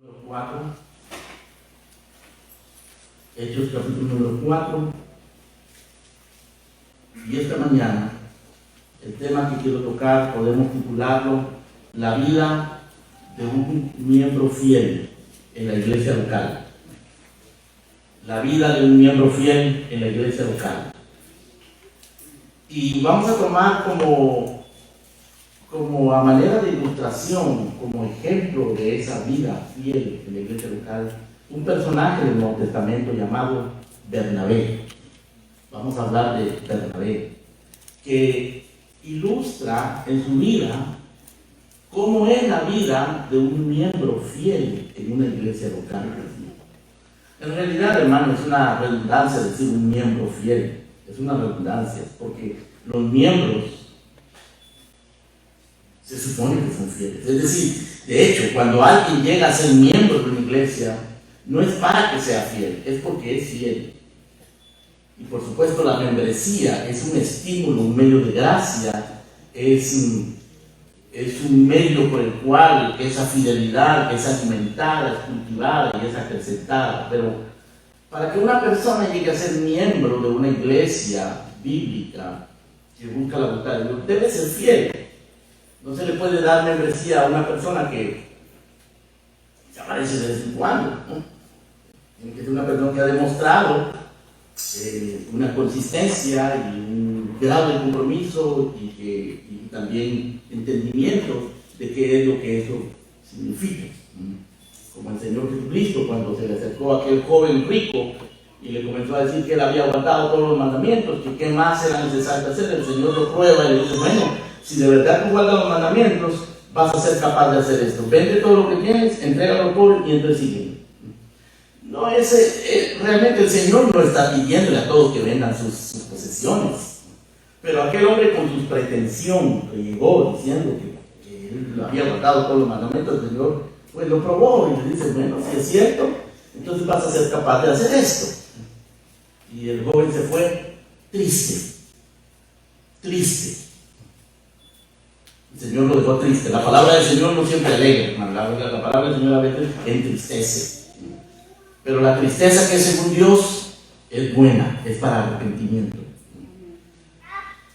Número 4, Hechos capítulo número 4, y esta mañana el tema que quiero tocar podemos titularlo La vida de un miembro fiel en la iglesia local. La vida de un miembro fiel en la iglesia local. Y vamos a tomar como a manera de ilustración, como ejemplo de esa vida fiel en la iglesia local, un personaje del Nuevo Testamento llamado Bernabé. Vamos a hablar de Bernabé, que ilustra en su vida cómo es la vida de un miembro fiel en una iglesia local. En realidad, hermano, es una redundancia decir un miembro fiel. Es una redundancia, porque los miembros se supone que son fieles. Es decir, de hecho, cuando alguien llega a ser miembro de una iglesia, no es para que sea fiel, es porque es fiel. Y por supuesto la membresía es un estímulo, un medio de gracia, es un medio por el cual esa fidelidad es alimentada, es cultivada y es acrecentada. Pero para que una persona llegue a ser miembro de una iglesia bíblica que busca la voluntad de Dios, debe ser fiel. No se le puede dar membresía a una persona que se aparece de vez en cuando, ¿no? Tiene que ser una persona que ha demostrado una consistencia y un grado de compromiso y también entendimiento de qué es lo que eso significa. Como el Señor Jesucristo, cuando se le acercó a aquel joven rico y le comenzó a decir que él había aguantado todos los mandamientos, que qué más era necesario hacer, el Señor lo prueba y le dice: bueno, si de verdad tú guardas los mandamientos, vas a ser capaz de hacer esto. Vende todo lo que tienes, entrégalo al pobre y entonces sigue. No, realmente el Señor no está pidiéndole a todos que vendan sus posesiones. Pero aquel hombre con su pretensión que llegó diciendo que él había guardado todos los mandamientos del Señor, pues lo probó y le dice: bueno, si es cierto, entonces vas a ser capaz de hacer esto. Y el joven se fue triste. El Señor lo dejó triste. La palabra del Señor no siempre alegra, la palabra del Señor a veces entristece. Pero la tristeza que según Dios es buena, es para arrepentimiento.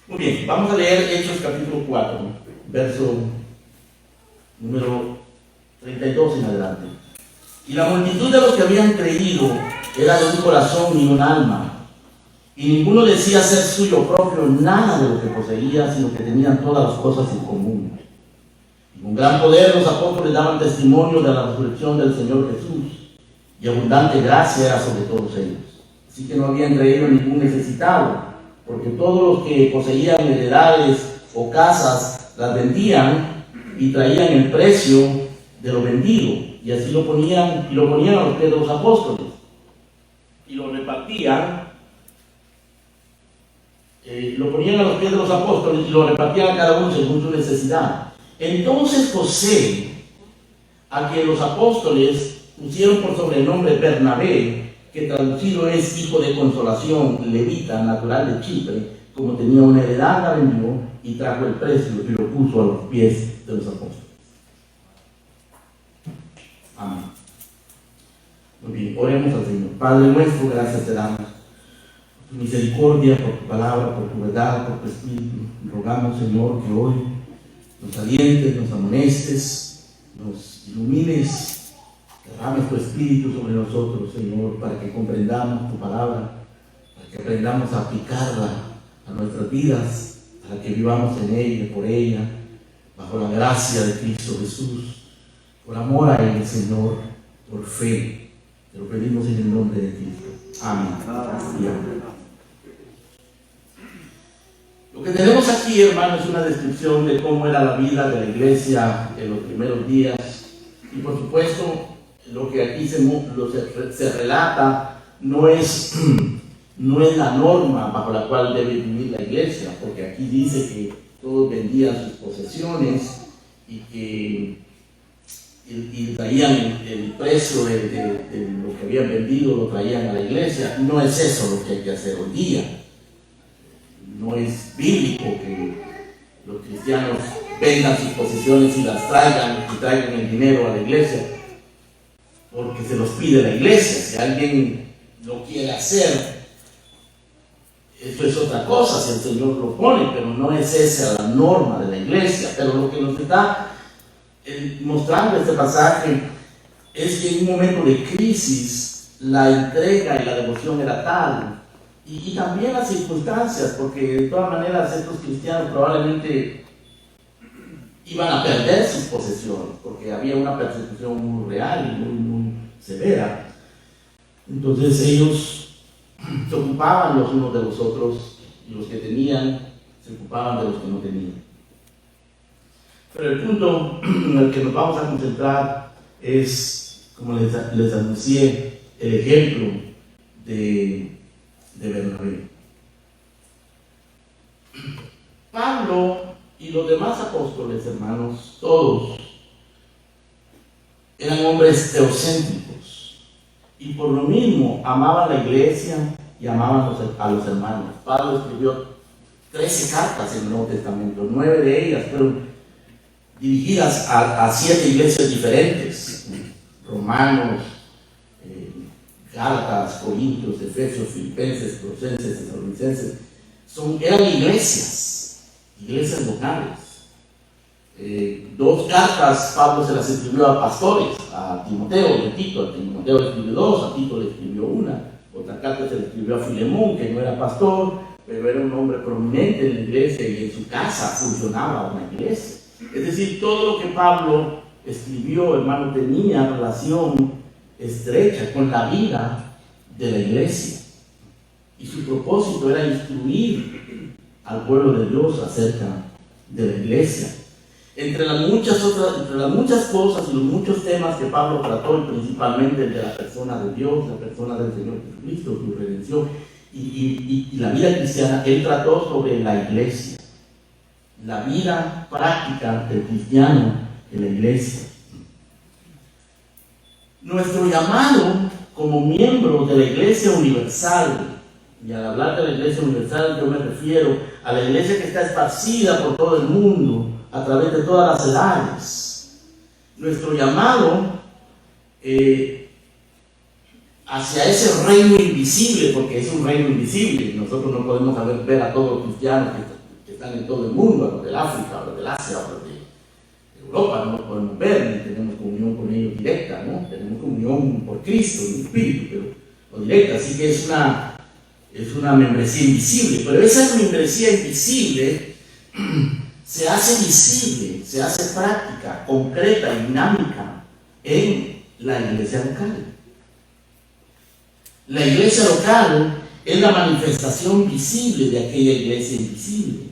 Muy bien, vamos a leer Hechos capítulo 4, verso número 32 en adelante. Y la multitud de los que habían creído era de un corazón y un alma. Y ninguno decía ser suyo propio nada de lo que poseía, sino que tenían todas las cosas en común. Y con gran poder los apóstoles daban testimonio de la resurrección del Señor Jesús, y abundante gracia era sobre todos ellos. Así que no había entre ellos ningún necesitado, porque todos los que poseían heredades o casas las vendían y traían el precio de lo vendido, y así lo ponían a los pies de los apóstoles, y lo repartían. Lo ponían a los pies de los apóstoles y lo repartían a cada uno según su necesidad. Entonces José, a quien los apóstoles pusieron por sobrenombre Bernabé, que traducido es hijo de consolación, levita, natural de Chipre, como tenía una heredad, la vendió y trajo el precio y lo puso a los pies de los apóstoles. Amén. Muy bien, oremos al Señor. Padre nuestro, gracias te damos por tu misericordia, por tu palabra, por tu verdad, por tu espíritu. Rogamos, Señor, que hoy nos alientes, nos amonestes, nos ilumines. Derrames tu espíritu sobre nosotros, Señor, para que comprendamos tu palabra, para que aprendamos a aplicarla a nuestras vidas, para que vivamos en ella, por ella, bajo la gracia de Cristo Jesús, por amor a Él, Señor, por fe. Te lo pedimos en el nombre de Cristo. Amén. Amén. Lo que tenemos aquí, hermano, es una descripción de cómo era la vida de la iglesia en los primeros días. Y por supuesto, lo que aquí se relata no es la norma bajo la cual debe vivir la iglesia, porque aquí dice que todos vendían sus posesiones y traían el precio de lo que habían vendido, lo traían a la iglesia. No es eso lo que hay que hacer hoy día. No es bíblico que los cristianos vendan sus posesiones y las traigan el dinero a la iglesia. porque se los pide la iglesia. Si alguien lo quiere hacer, esto es otra cosa, si el Señor lo pone, pero no es esa la norma de la iglesia. Pero lo que nos está mostrando este pasaje es que en un momento de crisis la entrega y la devoción era tal, y también las circunstancias, porque de todas maneras estos cristianos probablemente iban a perder sus posesiones, porque había una persecución muy real y muy severa. Entonces ellos se ocupaban los unos de los otros, y los que tenían se ocupaban de los que no tenían. Pero el punto en el que nos vamos a concentrar es, como les anuncié, el ejemplo de Bernabé. Pablo y los demás apóstoles, hermanos, todos eran hombres teocéntricos, y por lo mismo amaban la iglesia y amaban a los hermanos. Pablo escribió 13 cartas en el Nuevo Testamento, 9 de ellas fueron dirigidas a 7 iglesias diferentes: Romanos, Gálatas, Corintios, Efesios, Filipenses, Colosenses, Tesalonicenses. Eran iglesias locales. 2 cartas Pablo se las escribió a pastores, a Timoteo y a Tito. A Timoteo le escribió 2, a Tito le escribió 1. Otra carta se le escribió a Filemón, que no era pastor, pero era un hombre prominente en la iglesia, y en su casa funcionaba una iglesia. Es decir, todo lo que Pablo escribió, hermano, tenía relación estrecha con la vida de la iglesia, y su propósito era instruir al pueblo de Dios acerca de la iglesia. Entre las muchas cosas y los muchos temas que Pablo trató, y principalmente el de la persona de Dios, la persona del Señor Jesucristo, su redención y la vida cristiana, él trató sobre la iglesia, la vida práctica del cristiano en la iglesia. Nuestro llamado como miembros de la Iglesia Universal, y al hablar de la Iglesia Universal yo me refiero a la iglesia que está esparcida por todo el mundo, a través de todas las edades. Nuestro llamado hacia ese reino invisible, porque es un reino invisible, y nosotros no podemos ver a todos los cristianos que están en todo el mundo, a los del África, a los del Asia, a los de Europa, no los podemos ver, ni tenemos comunión con ellos directa, ¿no? Tenemos comunión por Cristo, en el Espíritu, pero no directa. Así que es una membresía invisible, pero esa membresía invisible se hace visible, se hace práctica, concreta y dinámica en la iglesia local. La iglesia local es la manifestación visible de aquella iglesia invisible.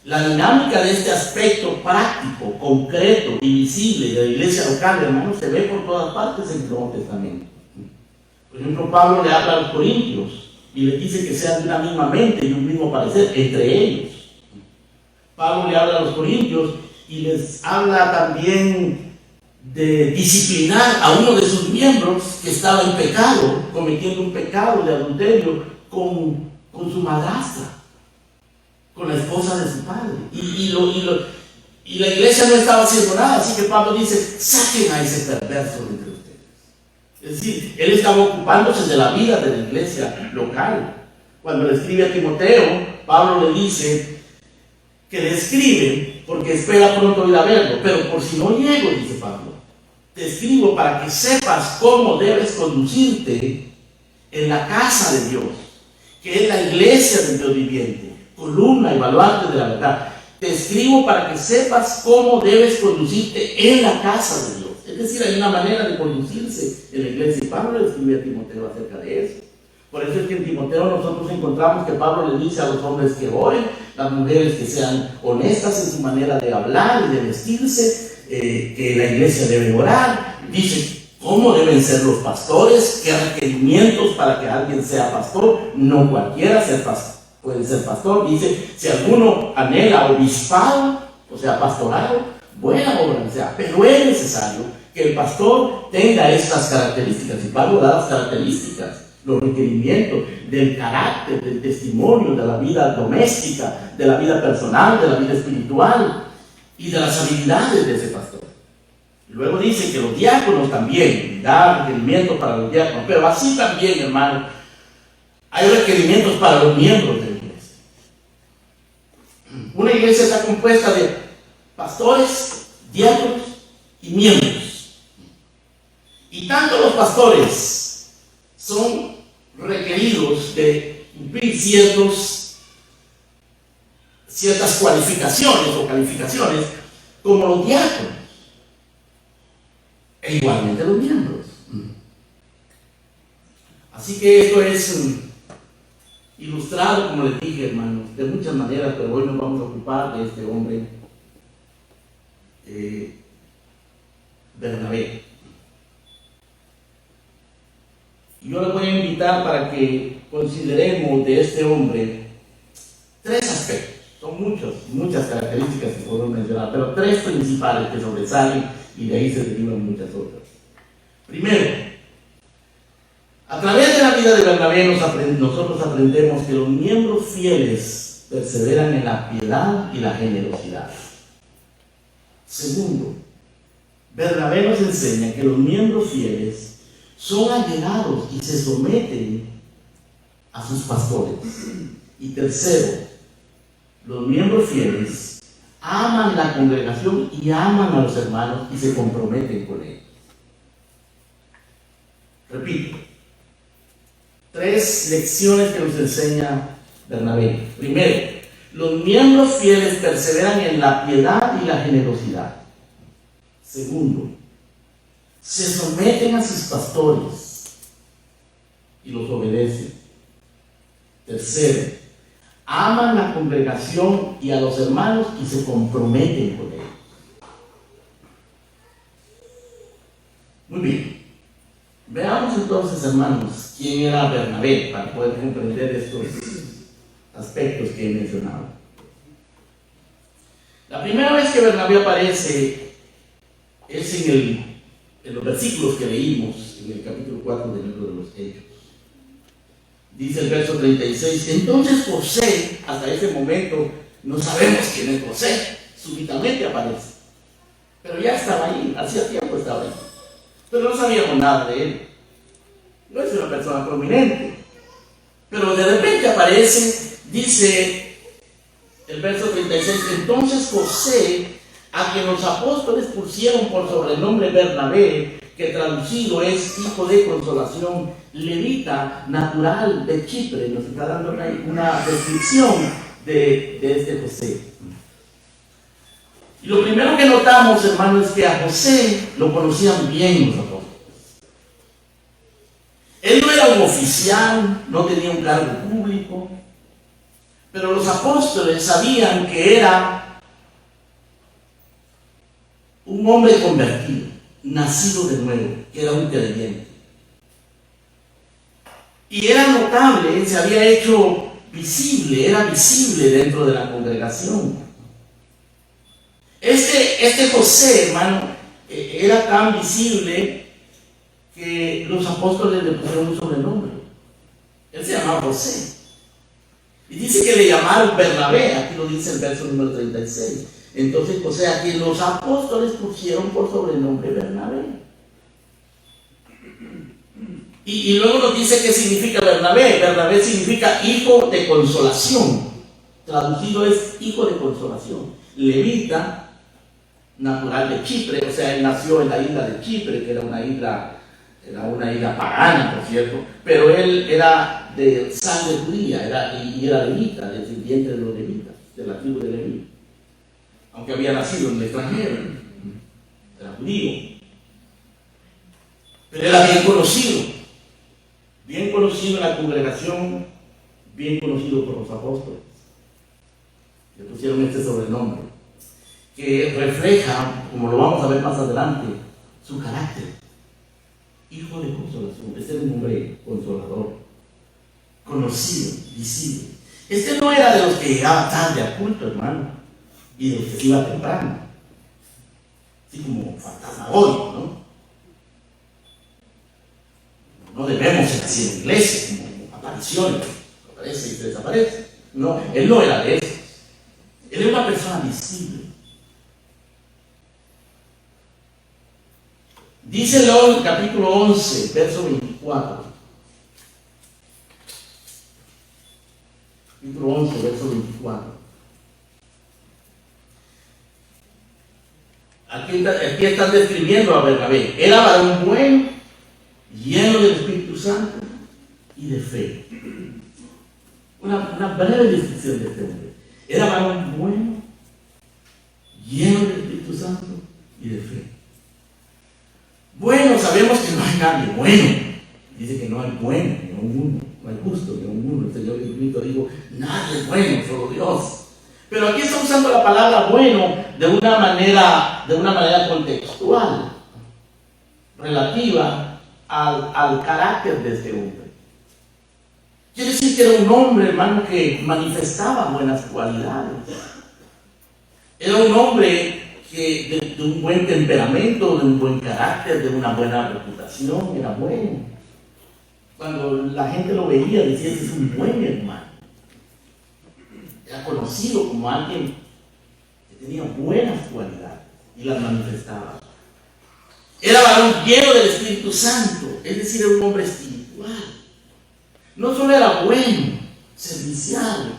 La dinámica de este aspecto práctico, concreto y visible de la iglesia local, hermanos, se ve por todas partes en el Nuevo Testamento. Por ejemplo, Pablo le habla a los corintios y les dice que sean de una misma mente y un mismo parecer entre ellos. Pablo le habla a los corintios y les habla también de disciplinar a uno de sus miembros que estaba en pecado, cometiendo un pecado de adulterio con su madrastra, con la esposa de su padre. Y la iglesia no estaba haciendo nada, así que Pablo dice: saquen a ese perverso de entre ustedes. Es decir, él estaba ocupándose de la vida de la iglesia local. Cuando le escribe a Timoteo, Pablo le dice que le escribe porque espera pronto ir a verlo, pero por si no llego, dice Pablo, te escribo para que sepas cómo debes conducirte en la casa de Dios, que es la iglesia del Dios viviente, columna y baluarte de la verdad. Te escribo para que sepas cómo debes conducirte en la casa de Dios. Es decir, hay una manera de conducirse en la iglesia, y Pablo le escribe a Timoteo acerca de eso. Por eso es que en Timoteo nosotros encontramos que Pablo le dice a los hombres que oren, las mujeres que sean honestas en su manera de hablar y de vestirse, que la iglesia debe orar. Dice cómo deben ser los pastores, qué requerimientos para que alguien sea pastor. No cualquiera puede ser pastor. Dice, si alguno anhela obispado, o sea, pastorado, buena obra sea, pero es necesario que el pastor tenga estas características. Y Pablo da las características, los requerimientos del carácter, del testimonio, de la vida doméstica, de la vida personal, de la vida espiritual y de las habilidades de ese pastor. Luego dice que los diáconos también, da requerimientos para los diáconos, pero así también, hermano, hay requerimientos para los miembros de la iglesia. Una iglesia está compuesta de pastores, diáconos y miembros. Y tanto los pastores son requeridos de cumplir ciertas cualificaciones o calificaciones, como los diáconos, e igualmente los miembros. Así que esto es ilustrado, como les dije, hermanos, de muchas maneras, pero hoy nos vamos a ocupar de este hombre, Bernabé. Y yo les voy a invitar para que consideremos de este hombre 3 aspectos. Son muchas características que podemos mencionar, pero 3 principales que sobresalen y de ahí se derivan muchas otras. Primero, a través de la vida de Bernabé nosotros aprendemos que los miembros fieles perseveran en la piedad y la generosidad. Segundo, Bernabé nos enseña que los miembros fieles son allegados y se someten a sus pastores. Y tercero, los miembros fieles aman la congregación y aman a los hermanos y se comprometen con ellos. Repito, 3 lecciones que nos enseña Bernabé. Primero, los miembros fieles perseveran en la piedad y la generosidad. Segundo, se someten a sus pastores y los obedecen. Tercero, aman la congregación y a los hermanos y se comprometen con ellos. Muy bien. Veamos entonces, hermanos, quién era Bernabé para poder comprender estos aspectos que he mencionado. La primera vez que Bernabé aparece es en los versículos que leímos en el capítulo 4 del libro de los Hechos. Dice el verso 36, entonces José, hasta ese momento no sabemos quién es José, súbitamente aparece. Pero ya estaba ahí, hacía tiempo estaba ahí. Pero no sabíamos nada de él. No es una persona prominente. Pero de repente aparece, dice el verso 36, entonces José, a quien los apóstoles pusieron por sobrenombre Bernabé, que traducido es hijo de consolación, levita, natural de Chipre, nos está dando una descripción de este José. Y lo primero que notamos, hermanos, es que a José lo conocían bien los apóstoles. Él no era un oficial, no tenía un cargo público, pero los apóstoles sabían que era un hombre convertido, nacido de nuevo, que era un creyente. Y era notable, se había hecho visible, era visible dentro de la congregación. Este José, hermano, era tan visible que los apóstoles le pusieron un sobrenombre. Él se llamaba José. Y dice que le llamaron Bernabé, aquí lo dice el verso número 36. Entonces José, a quien los apóstoles pusieron por sobrenombre Bernabé. Y luego nos dice qué significa Bernabé. Bernabé significa hijo de consolación. Traducido es hijo de consolación. Levita, natural de Chipre, o sea, él nació en la isla de Chipre, que era una isla pagana, por cierto, pero él era de sangre judía, y era levita, descendiente de los levitas, de la tribu de Leví. Aunque había nacido en el extranjero, era judío. Pero era bien conocido en la congregación, bien conocido por los apóstoles. Le pusieron este sobrenombre, que refleja, como lo vamos a ver más adelante, su carácter. Hijo de consolación, este era un hombre consolador, conocido, visible. Este no era de los que llegaba tarde al culto, hermano, y de los que iba temprano, así como fantasmagórico, ¿no? No debemos ser así en la iglesia, como apariciones, aparece y desaparece. No, él no era de eso. Él era una persona visible. Díselo en el capítulo 11, verso 24. Capítulo 11, verso 24. Aquí están describiendo a Bernabé. Era varón bueno, lleno del Espíritu Santo y de fe. Una breve descripción de este hombre. Era varón bueno, lleno del Espíritu Santo y de fe. Bueno, sabemos que no hay nadie bueno. Dice que no hay bueno, ni un uno. No hay justo, ni un uno. El Señor Jesucristo dijo, nadie es bueno, solo Dios. Pero aquí está usando la palabra bueno de una manera contextual, relativa al carácter de este hombre. Quiere decir que era un hombre, hermano, que manifestaba buenas cualidades. Era un hombre que de un buen temperamento, de un buen carácter, de una buena reputación, era bueno. Cuando la gente lo veía, decía, ese es un buen hermano. Era conocido como alguien que tenía buenas cualidades y las manifestaba. Era varón lleno del Espíritu Santo, es decir, era un hombre espiritual. No solo era bueno, servicial,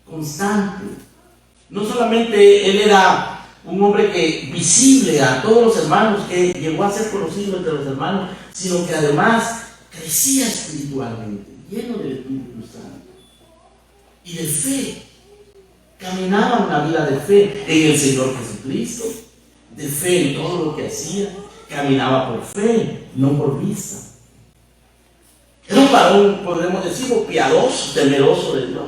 constante. No solamente él era un hombre que visible a todos los hermanos, que llegó a ser conocido entre los hermanos, sino que además crecía espiritualmente, lleno del Espíritu Santo y de fe. Caminaba una vida de fe en el Señor Jesucristo, de fe en todo lo que hacía. Caminaba por fe, no por vista. Era un varón, podemos decirlo, piadoso, temeroso de Dios.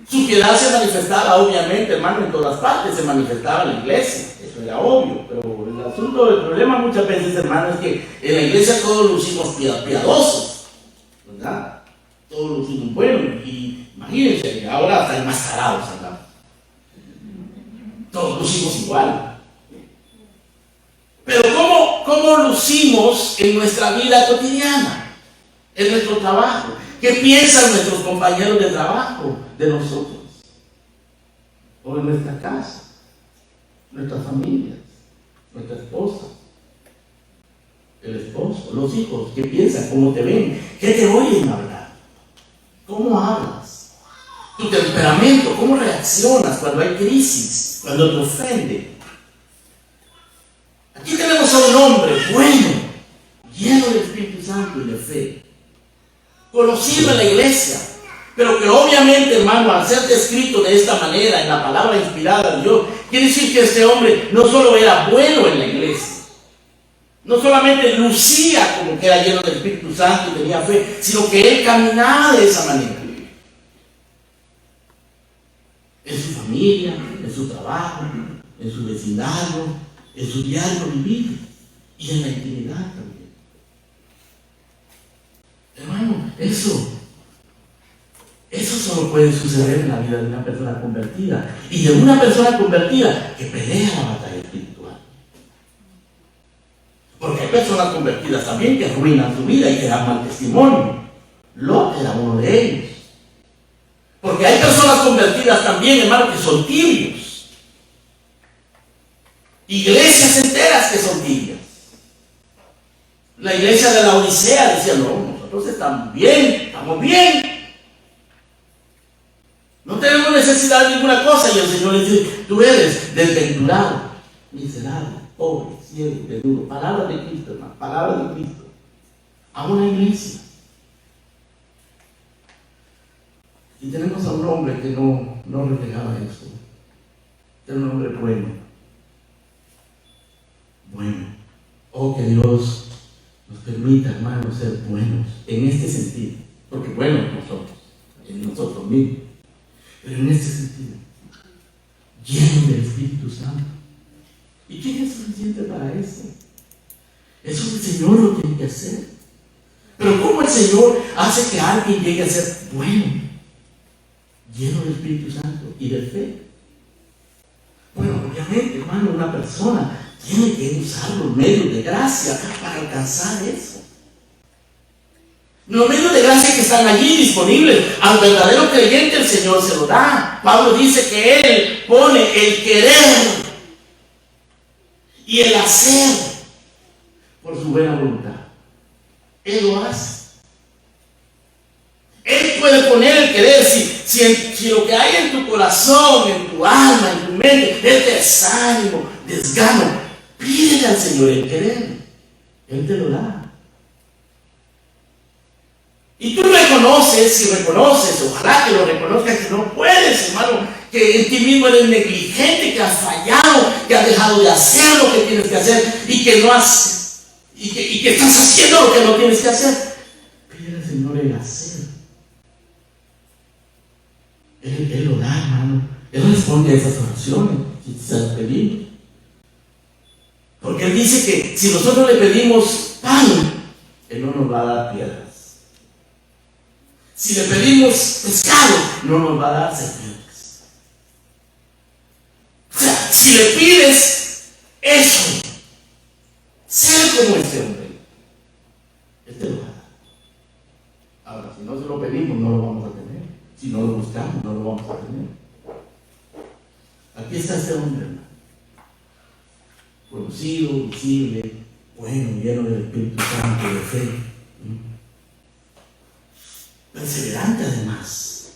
Su piedad se manifestaba, obviamente, hermano, en todas partes. Se manifestaba en la iglesia, eso era obvio. Pero el problema muchas veces, hermano, es que en la iglesia todos lucimos piadosos, ¿verdad? Todos lucimos buenos. Y imagínense, ahora hasta enmascarados andamos. Todos lucimos igual. Pero ¿cómo lucimos en nuestra vida cotidiana? En nuestro trabajo. ¿Qué piensan nuestros compañeros de trabajo de nosotros? O en nuestra casa, nuestras familias, nuestra esposa, el esposo, los hijos. ¿Qué piensan? ¿Cómo te ven? ¿Qué te oyen hablar? ¿Cómo hablas? Tu temperamento, ¿cómo reaccionas cuando hay crisis? Cuando te ofende. Aquí tenemos a un hombre bueno, lleno del Espíritu Santo y de fe, conocido en la iglesia, pero que obviamente, hermano, al ser descrito de esta manera en la palabra inspirada de Dios, quiere decir que este hombre no solo era bueno en la iglesia, no solamente lucía como que era lleno del Espíritu Santo y tenía fe, sino que él caminaba de esa manera. En su familia, en su trabajo, en su vecindario, en su diario vivir y en la intimidad también. Hermano, eso solo puede suceder en la vida de una persona convertida, y de una persona convertida que pelea la batalla espiritual. Porque hay personas convertidas también que arruinan su vida y que dan mal testimonio. Lot era uno de ellos. Porque hay personas convertidas también, hermano, que son tibios. Iglesias enteras que son tibias. La iglesia de la Odisea decía, no, nosotros estamos bien. No tenemos necesidad de ninguna cosa. Y el Señor le dice, tú eres desventurado, miserable, pobre, ciego, desnudo. Palabras de Cristo, hermano, palabras de Cristo. A una iglesia. Y tenemos a un hombre que no reflejaba eso. Era un hombre bueno. Oh, que Dios nos permita, hermanos, ser buenos en este sentido. Porque buenos en nosotros mismos. Pero en este sentido, lleno del Espíritu Santo. ¿Y quién es suficiente para eso? Eso el Señor lo tiene que hacer. Pero ¿cómo el Señor hace que alguien llegue a ser bueno? Lleno del Espíritu Santo y de fe. Bueno, obviamente, hermano, una persona tiene que usar los medios de gracia para alcanzar eso. Los medios de gracia que están allí disponibles al verdadero creyente, el Señor se lo da. Pablo dice que Él pone el querer y el hacer por su buena voluntad. Él lo hace. Él puede poner el querer. Si lo que hay en tu corazón, en tu alma, en tu mente es desánimo, desgano, pídele al Señor el querer. Él te lo da. Y tú reconoces, ojalá que lo reconozcas, que no puedes, hermano, que en ti mismo eres negligente, que has fallado, que has dejado de hacer lo que tienes que hacer y que no has, y que estás haciendo lo que no tienes que hacer. Pídele al Señor el hacer. Él lo da, hermano. Él responde a esas oraciones, si se las pedimos. Porque Él dice que si nosotros le pedimos pan, Él no nos va a dar piedras. Si le pedimos pescado, no nos va a dar serpientes. O sea, si le pides eso, ser como este hombre, Él te lo va a dar. Ahora, si no se lo pedimos, no lo vamos a tener. Si no lo buscamos, no lo vamos a tener. Aquí está este hombre, hermano. Conocido, visible, bueno, lleno del Espíritu Santo, de fe. Perseverante además.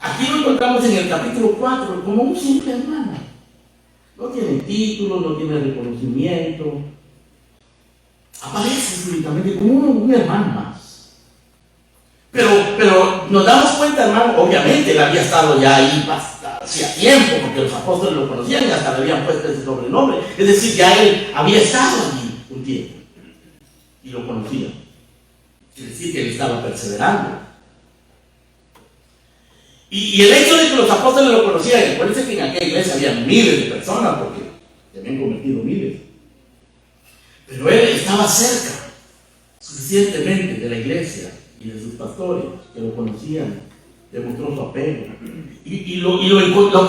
Aquí lo encontramos en el capítulo 4 como un simple hermano. No tiene título, no tiene reconocimiento. Aparece súbitamente como un hermano más. Pero nos damos cuenta, hermano, obviamente él había estado ya ahí hacía tiempo, porque los apóstoles lo conocían y hasta le habían puesto ese sobrenombre. Es decir, ya él había estado allí un tiempo y lo conocían. Quiere decir que él estaba perseverando. Y el hecho de que los apóstoles lo conocían, acuérdense que en aquella iglesia había miles de personas, porque se habían convertido miles. Pero él estaba cerca, suficientemente, de la iglesia y de sus pastores que lo conocían, demostró su apego. Y lo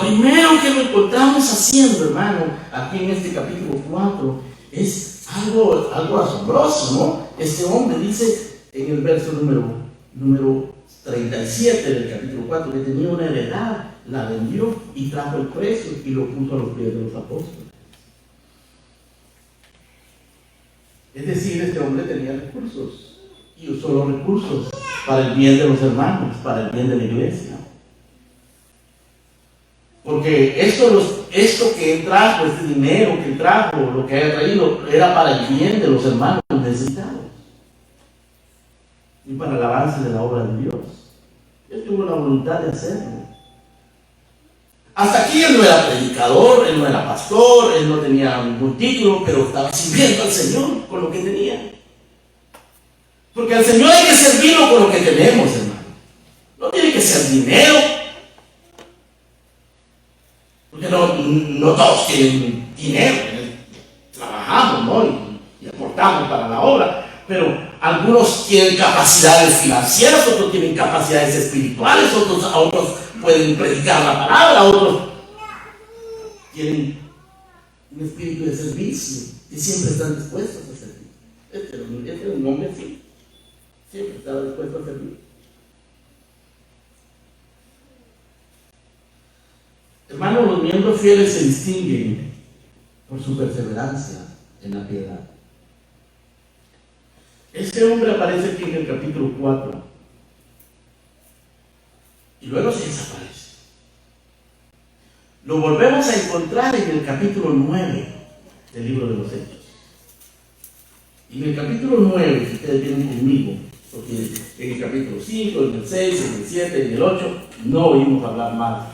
primero que lo encontramos haciendo, hermano, aquí en este capítulo 4, es algo asombroso, ¿no? Este hombre dice en el verso número 37 del capítulo 4 que tenía una heredad, la vendió y trajo el precio y lo puso a los pies de los apóstoles. Es decir, este hombre tenía recursos y usó los recursos para el bien de los hermanos, para el bien de la iglesia. Porque esto que él trajo, este dinero que él trajo, lo que haya traído, era para el bien de los hermanos necesitados y para el avance de la obra de Dios. Él tuvo la voluntad de hacerlo. Hasta aquí él no era predicador, él no era pastor, él no tenía ningún título, pero estaba sirviendo al Señor con lo que tenía. Porque al Señor hay que servirlo con lo que tenemos, hermano. No tiene que ser dinero. Porque no todos tienen dinero. Trabajamos, ¿no? Y aportamos para la obra. Pero algunos tienen capacidades financieras, otros tienen capacidades espirituales, otros pueden predicar la palabra, otros tienen un espíritu de servicio y siempre están dispuestos a servir. Este era un hombre así. Siempre estaba dispuesto a servir. Hermanos, los miembros fieles se distinguen por su perseverancia en la piedad. Este hombre aparece aquí en el capítulo 4 y luego se desaparece. Lo volvemos a encontrar en el capítulo 9 del libro de los Hechos. Y en el capítulo 9, si ustedes vienen conmigo, porque en el capítulo 5, en el 6, en el 7, en el 8, no oímos hablar más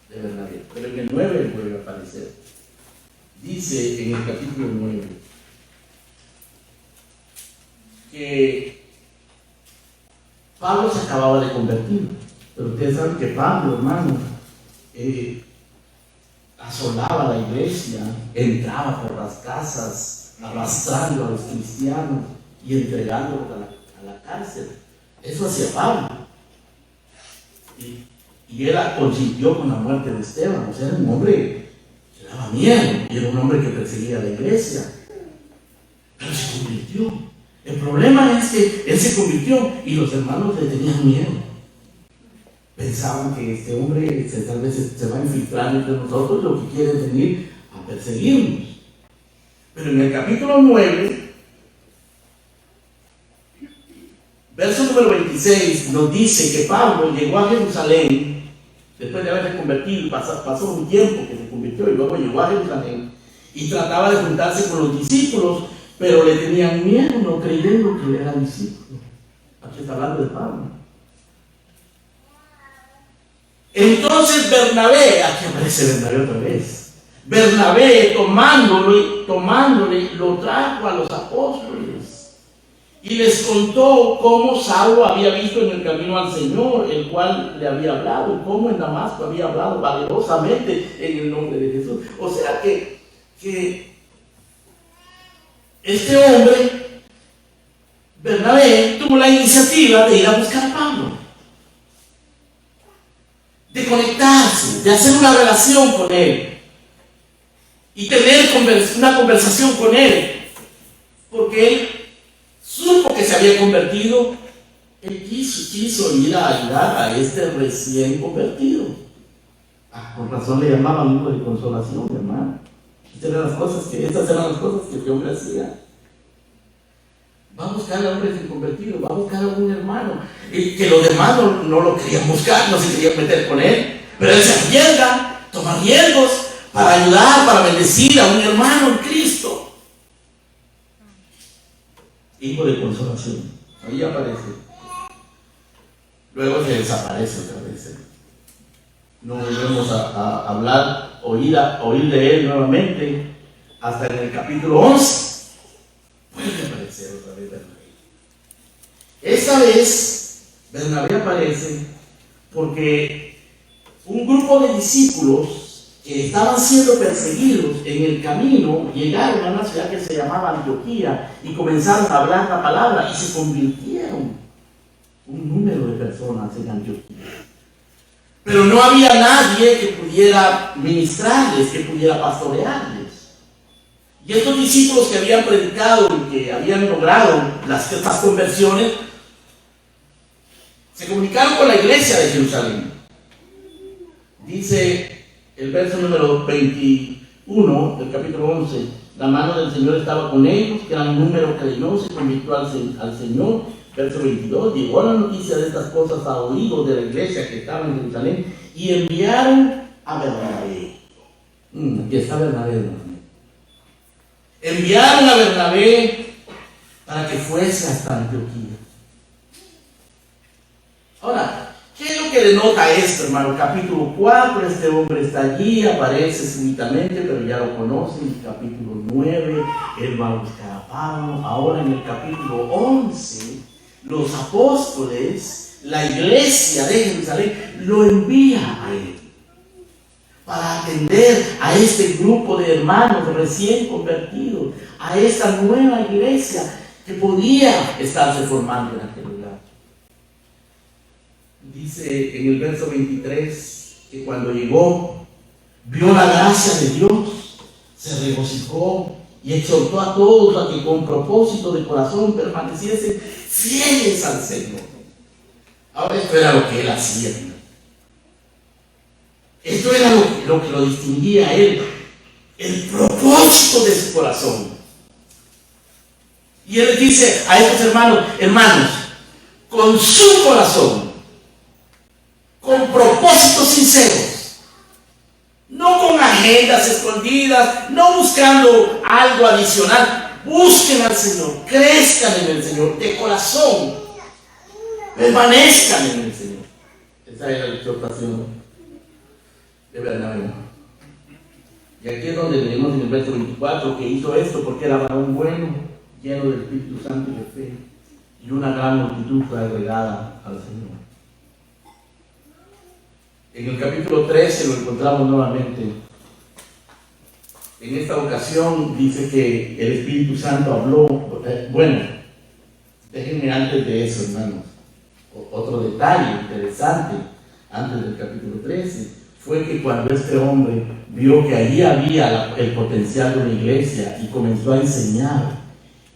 de Bernabé, pero en el 9 él vuelve a aparecer. Dice en el capítulo 9 que Pablo se acababa de convertir, pero ustedes saben que Pablo, hermano, asolaba la iglesia, entraba por las casas, arrastrando a los cristianos y entregándolos a la cárcel. Eso hacía Pablo. Y él consintió con la muerte de Esteban. O sea, era un hombre que daba miedo, y era un hombre que perseguía a la iglesia. Pero se convirtió. El problema es que él se convirtió y los hermanos le tenían miedo. Pensaban que este hombre tal vez se va a infiltrar entre nosotros, lo que quiere es venir a perseguirnos. Pero en el capítulo 9, verso número 26, nos dice que Pablo llegó a Jerusalén, después de haberse convertido, pasó un tiempo que se convirtió y luego llegó a Jerusalén, y trataba de juntarse con los discípulos, pero le tenían miedo, no creyendo que él era discípulo. Aquí está hablando de Pablo. Entonces Bernabé, aquí aparece Bernabé otra vez. Bernabé tomándole, lo trajo a los apóstoles y les contó cómo Saulo había visto en el camino al Señor, el cual le había hablado, y cómo en Damasco había hablado valerosamente en el nombre de Jesús. O sea que este hombre, Bernabé, tuvo la iniciativa de ir a buscar a Pablo, de conectarse, de hacer una relación con él y tener una conversación con él, porque él supo que se había convertido. Él quiso ir a ayudar a este recién convertido. Con razón le llamaban hijo de consolación, hermano. Estas eran las cosas que este hombre hacía. Va a buscar a un recién convertido, va a buscar a un hermano, y que los demás no lo querían buscar, no se querían meter con él, pero él se arriesga, toma riesgos para ayudar, para bendecir a un hermano en Cristo. Hijo de consolación, ahí aparece. Luego se desaparece otra vez. No volvemos a hablar, oír de él nuevamente, hasta en el capítulo 11. Vuelve a aparecer otra vez Bernabé. Esta vez Bernabé aparece porque un grupo de discípulos que estaban siendo perseguidos en el camino llegaron a una ciudad que se llamaba Antioquía y comenzaron a hablar la palabra y se convirtieron un número de personas en Antioquía. Pero no había nadie que pudiera ministrarles, que pudiera pastorearles. Y estos discípulos que habían predicado y que habían logrado estas conversiones, se comunicaron con la iglesia de Jerusalén. Dice el verso número 21 del capítulo 11, la mano del Señor estaba con ellos, gran número creyó, se convirtió al Señor. Verso 22, llegó la noticia de estas cosas a oídos de la iglesia que estaba en Jerusalén y enviaron a Bernabé. Aquí está Bernabé. Enviaron a Bernabé para que fuese hasta Antioquía. Ahora, ¿qué es lo que denota esto, hermano? Capítulo 4, este hombre está allí, aparece súbitamente, pero ya lo conocen. Capítulo 9, él va a buscar a Pablo. Ahora en el capítulo 11, los apóstoles, la iglesia de Jerusalén, lo envía a él para atender a este grupo de hermanos recién convertidos, a esta nueva iglesia que podía estarse formando en aquel lugar. Dice en el verso 23 que cuando llegó, vio la gracia de Dios, se regocijó y exhortó a todos a que con propósito de corazón permaneciesen fieles al Señor. Ahora esto era lo que él hacía. Esto era lo que lo distinguía a él, el propósito de su corazón. Y él dice a estos hermanos, con su corazón, con propósitos sinceros, no con agendas escondidas, no buscando algo adicional. Busquen al Señor, crezcan en el Señor, de corazón, permanezcan en el Señor. Esa era la exhortación de Bernabé. Y aquí es donde leemos en el verso 24 que hizo esto porque era varón bueno, lleno del Espíritu Santo y de fe, y una gran multitud fue agregada al Señor. En el capítulo 13 lo encontramos nuevamente. En esta ocasión dice que el Espíritu Santo habló. Bueno, déjenme antes de eso, hermanos, otro detalle interesante antes del capítulo 13 fue que cuando este hombre vio que allí había el potencial de una iglesia y comenzó a enseñar,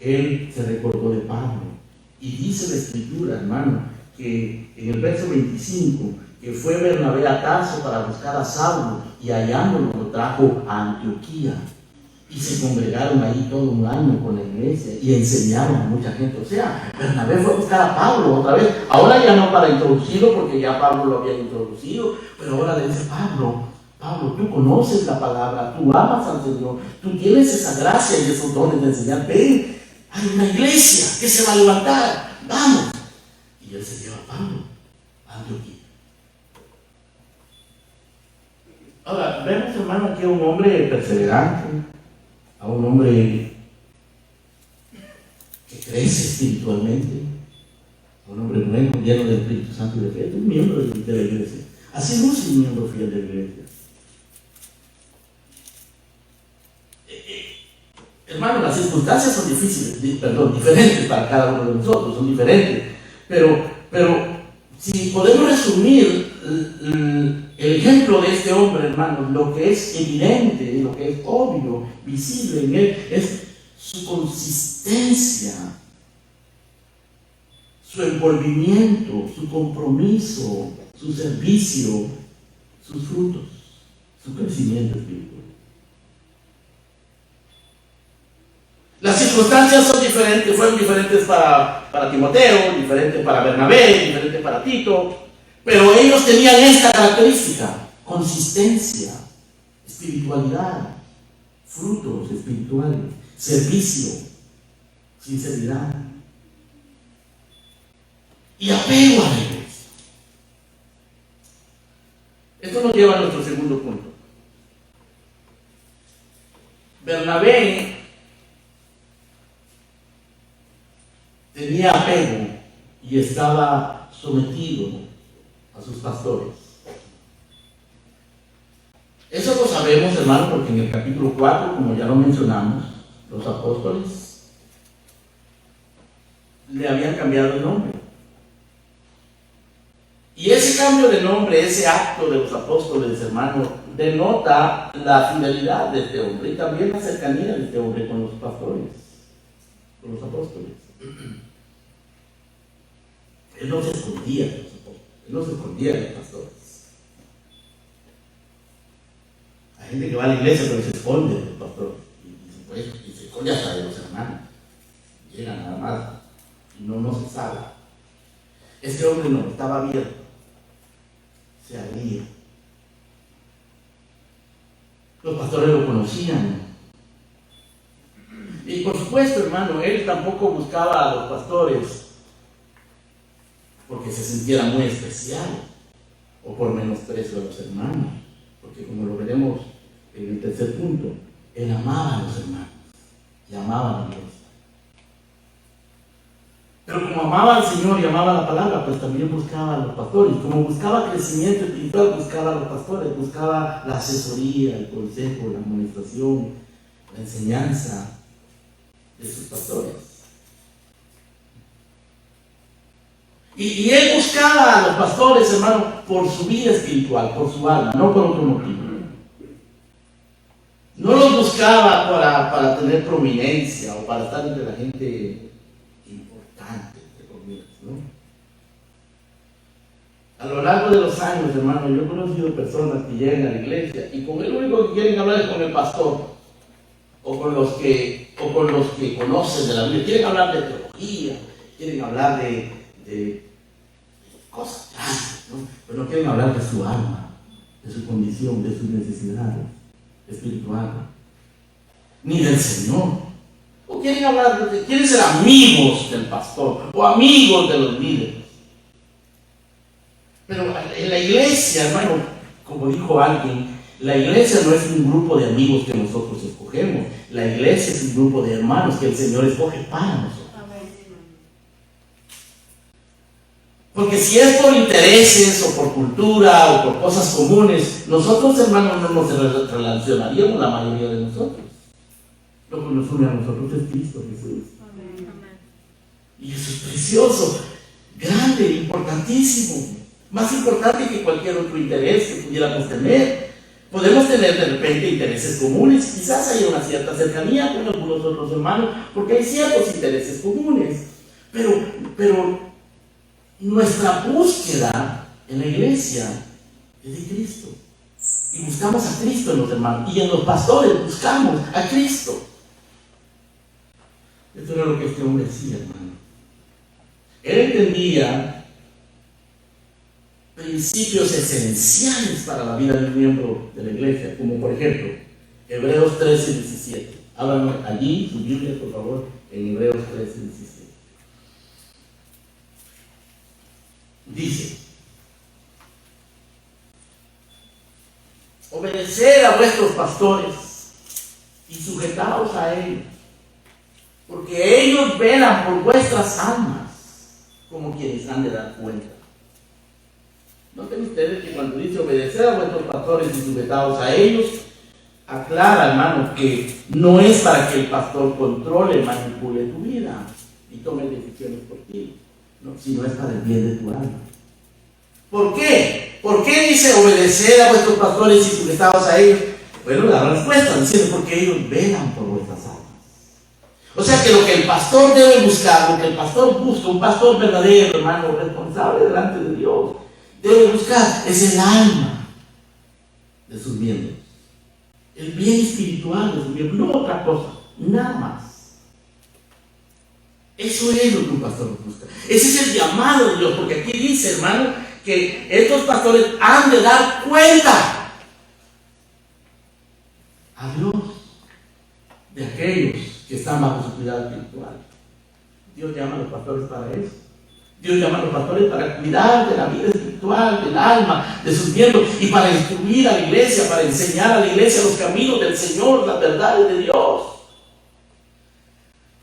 él se recordó de Pablo. Y dice la Escritura, hermano, que en el verso 25, que fue Bernabé a Tarso para buscar a Saulo y hallándolo lo trajo a Antioquía. Y se congregaron ahí todo un año con la iglesia y enseñaron a mucha gente. O sea, Bernabé fue a buscar a Pablo otra vez. Ahora ya no para introducirlo, porque ya Pablo lo había introducido, pero ahora le dice: Pablo, tú conoces la palabra, tú amas al Señor, tú tienes esa gracia y esos dones de enseñar. Ven, hay una iglesia que se va a levantar, vamos. Y él se lleva a Pablo a Antioquía. Ahora, vemos, hermano, aquí a un hombre perseverante, a un hombre que crece espiritualmente, a un hombre bueno, lleno del Espíritu Santo y de fe, un miembro de la iglesia. Así no es un miembro fiel de la iglesia. Hermano, las circunstancias son diferentes para cada uno de nosotros, son diferentes. Pero si podemos resumir el ejemplo de este hombre, hermano, lo que es evidente, lo que es obvio, visible en él, es su consistencia, su envolvimiento, su compromiso, su servicio, sus frutos, su crecimiento espiritual. Las circunstancias son diferentes, fueron diferentes para Timoteo, diferentes para Bernabé, diferentes para Tito, pero ellos tenían esta característica: consistencia, espiritualidad, frutos espirituales, servicio, sinceridad y apego a la iglesia. Esto nos lleva a nuestro segundo punto. Bernabé tenía apego y estaba sometido a sus pastores. Eso lo sabemos, hermano, porque en el capítulo 4, como ya lo mencionamos, los apóstoles le habían cambiado el nombre. Y ese cambio de nombre, ese acto de los apóstoles, hermano, denota la fidelidad de este hombre y también la cercanía de este hombre con los pastores, con los apóstoles. Él no se escondía de los apóstoles, él no se escondía de los pastores. Hay gente que va a la iglesia pero se esconde de los pastores y se esconde hasta de los hermanos. Llega nada más y no se sabe. Este hombre no estaba abierto, se abría. Los pastores lo conocían. Y por supuesto, hermano, él tampoco buscaba a los pastores porque se sintiera muy especial o por menosprecio a los hermanos, porque como lo veremos en el tercer punto, él amaba a los hermanos y amaba a la iglesia. Pero como amaba al Señor y amaba la palabra, pues también buscaba a los pastores. Como buscaba crecimiento espiritual, buscaba a los pastores, buscaba la asesoría, el consejo, la amonestación, la enseñanza de sus pastores. Y él buscaba a los pastores, hermano, por su vida espiritual, por su alma, no por otro motivo. No los buscaba para tener prominencia o para estar entre la gente importante, entre comillas, ¿no? A lo largo de los años, hermano, yo he conocido personas que llegan a la iglesia y con el único que quieren hablar es con el pastor o con los que conocen de la Biblia. Quieren hablar de teología, quieren hablar de cosas grandes, ¿no? Pero no quieren hablar de su alma, de su condición, de sus necesidades espirituales, ni del Señor. O quieren quieren ser amigos del pastor o amigos de los líderes. Pero en la iglesia, hermano, como dijo alguien, la iglesia no es un grupo de amigos que nosotros escogemos. La iglesia es un grupo de hermanos que el Señor escoge para nosotros. Porque si es por intereses o por cultura o por cosas comunes, nosotros, hermanos, no nos relacionaríamos, la mayoría de nosotros. Lo que nos une a nosotros es Cristo Jesús. Y eso es precioso, grande, importantísimo. Más importante que cualquier otro interés que pudiéramos tener. Podemos tener de repente intereses comunes, quizás haya una cierta cercanía con algunos otros hermanos, porque hay ciertos intereses comunes. Pero nuestra búsqueda en la iglesia es de Cristo. Y buscamos a Cristo en los hermanos. Y en los pastores buscamos a Cristo. Esto era lo que este hombre hacía, hermano. Él entendía principios esenciales para la vida del miembro de la iglesia, como por ejemplo, Hebreos 13:17. Háblanos allí, su Biblia, por favor, en Hebreos 13:17. Dice: obedeced a vuestros pastores y sujetaos a ellos, porque ellos velan por vuestras almas, como quienes han de dar cuenta. Noten ustedes que cuando dice obedecer a vuestros pastores y sujetaos a ellos, aclara, hermano, que no es para que el pastor controle, manipule tu vida y tome decisiones por ti, no, sino es para el bien de tu alma. ¿Por qué? ¿Por qué dice obedecer a vuestros pastores y sujetaos a ellos? Bueno, la respuesta diciendo porque ellos velan por vuestras almas. O sea que lo que el pastor debe buscar, lo que el pastor busca, un pastor verdadero, hermano, responsable delante de Dios, debe buscar es el alma de sus miembros, el bien espiritual de sus miembros, no otra cosa, nada más. Eso es lo que un pastor busca. Ese es el llamado de Dios, porque aquí dice, hermano, que estos pastores han de dar cuenta a Dios de aquellos que están bajo su cuidado espiritual. Dios llama a los pastores para eso. Dios llama a los pastores para cuidar de la vida espiritual, del alma, de sus miembros, y para instruir a la iglesia, para enseñar a la iglesia los caminos del Señor, las verdades de Dios.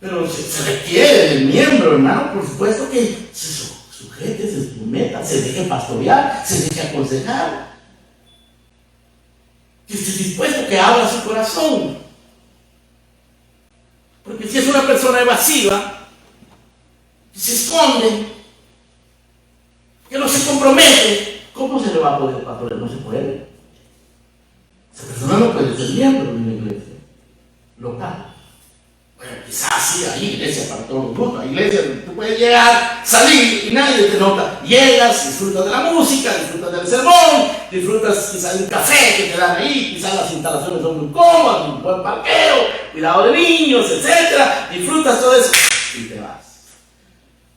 Pero se requiere del miembro, hermano, por supuesto que se sujete, se someta, se deje pastorear, se deje aconsejar, que esté dispuesto, que abra su corazón. Porque si es una persona evasiva, que se esconde, que no se compromete, ¿cómo se le va a poder pastorear? No se puede. Esa persona no puede ser miembro de una iglesia local. Bueno, quizás sí hay iglesia para todo el mundo. Hay iglesias donde tú puedes llegar, salir y nadie te nota. Llegas, disfrutas de la música, disfrutas del sermón, disfrutas quizás de un café que te dan ahí, quizás las instalaciones son muy cómodas, un buen parqueo, cuidado de niños, etc. Disfrutas todo eso y te vas.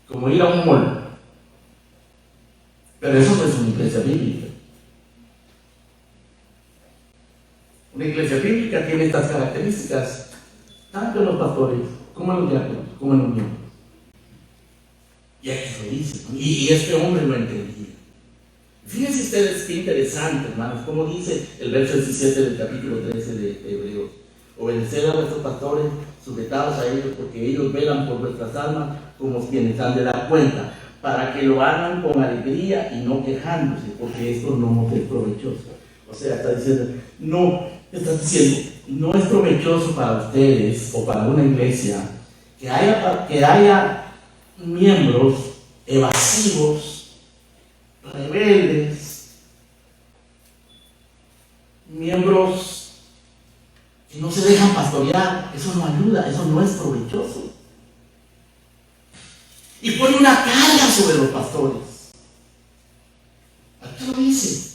Como ir a un mall. Pero eso no es una iglesia bíblica. Una iglesia bíblica tiene estas características, tanto en los pastores, como en los diáconos, como en los miembros. Y aquí lo dice, y este hombre lo entendía. Fíjense ustedes qué interesante, hermanos, como dice el verso 17 del capítulo 13 de Hebreos: obedeced a vuestros pastores, sujetaos a ellos, porque ellos velan por vuestras almas, como quienes han de dar cuenta, para que lo hagan con alegría y no quejándose, porque esto no es provechoso. O sea, está diciendo, no es provechoso para ustedes o para una iglesia que haya miembros evasivos, rebeldes, miembros que no se dejan pastorear. Eso no ayuda, eso no es provechoso. Y pone una carga sobre los pastores. Aquí lo dice.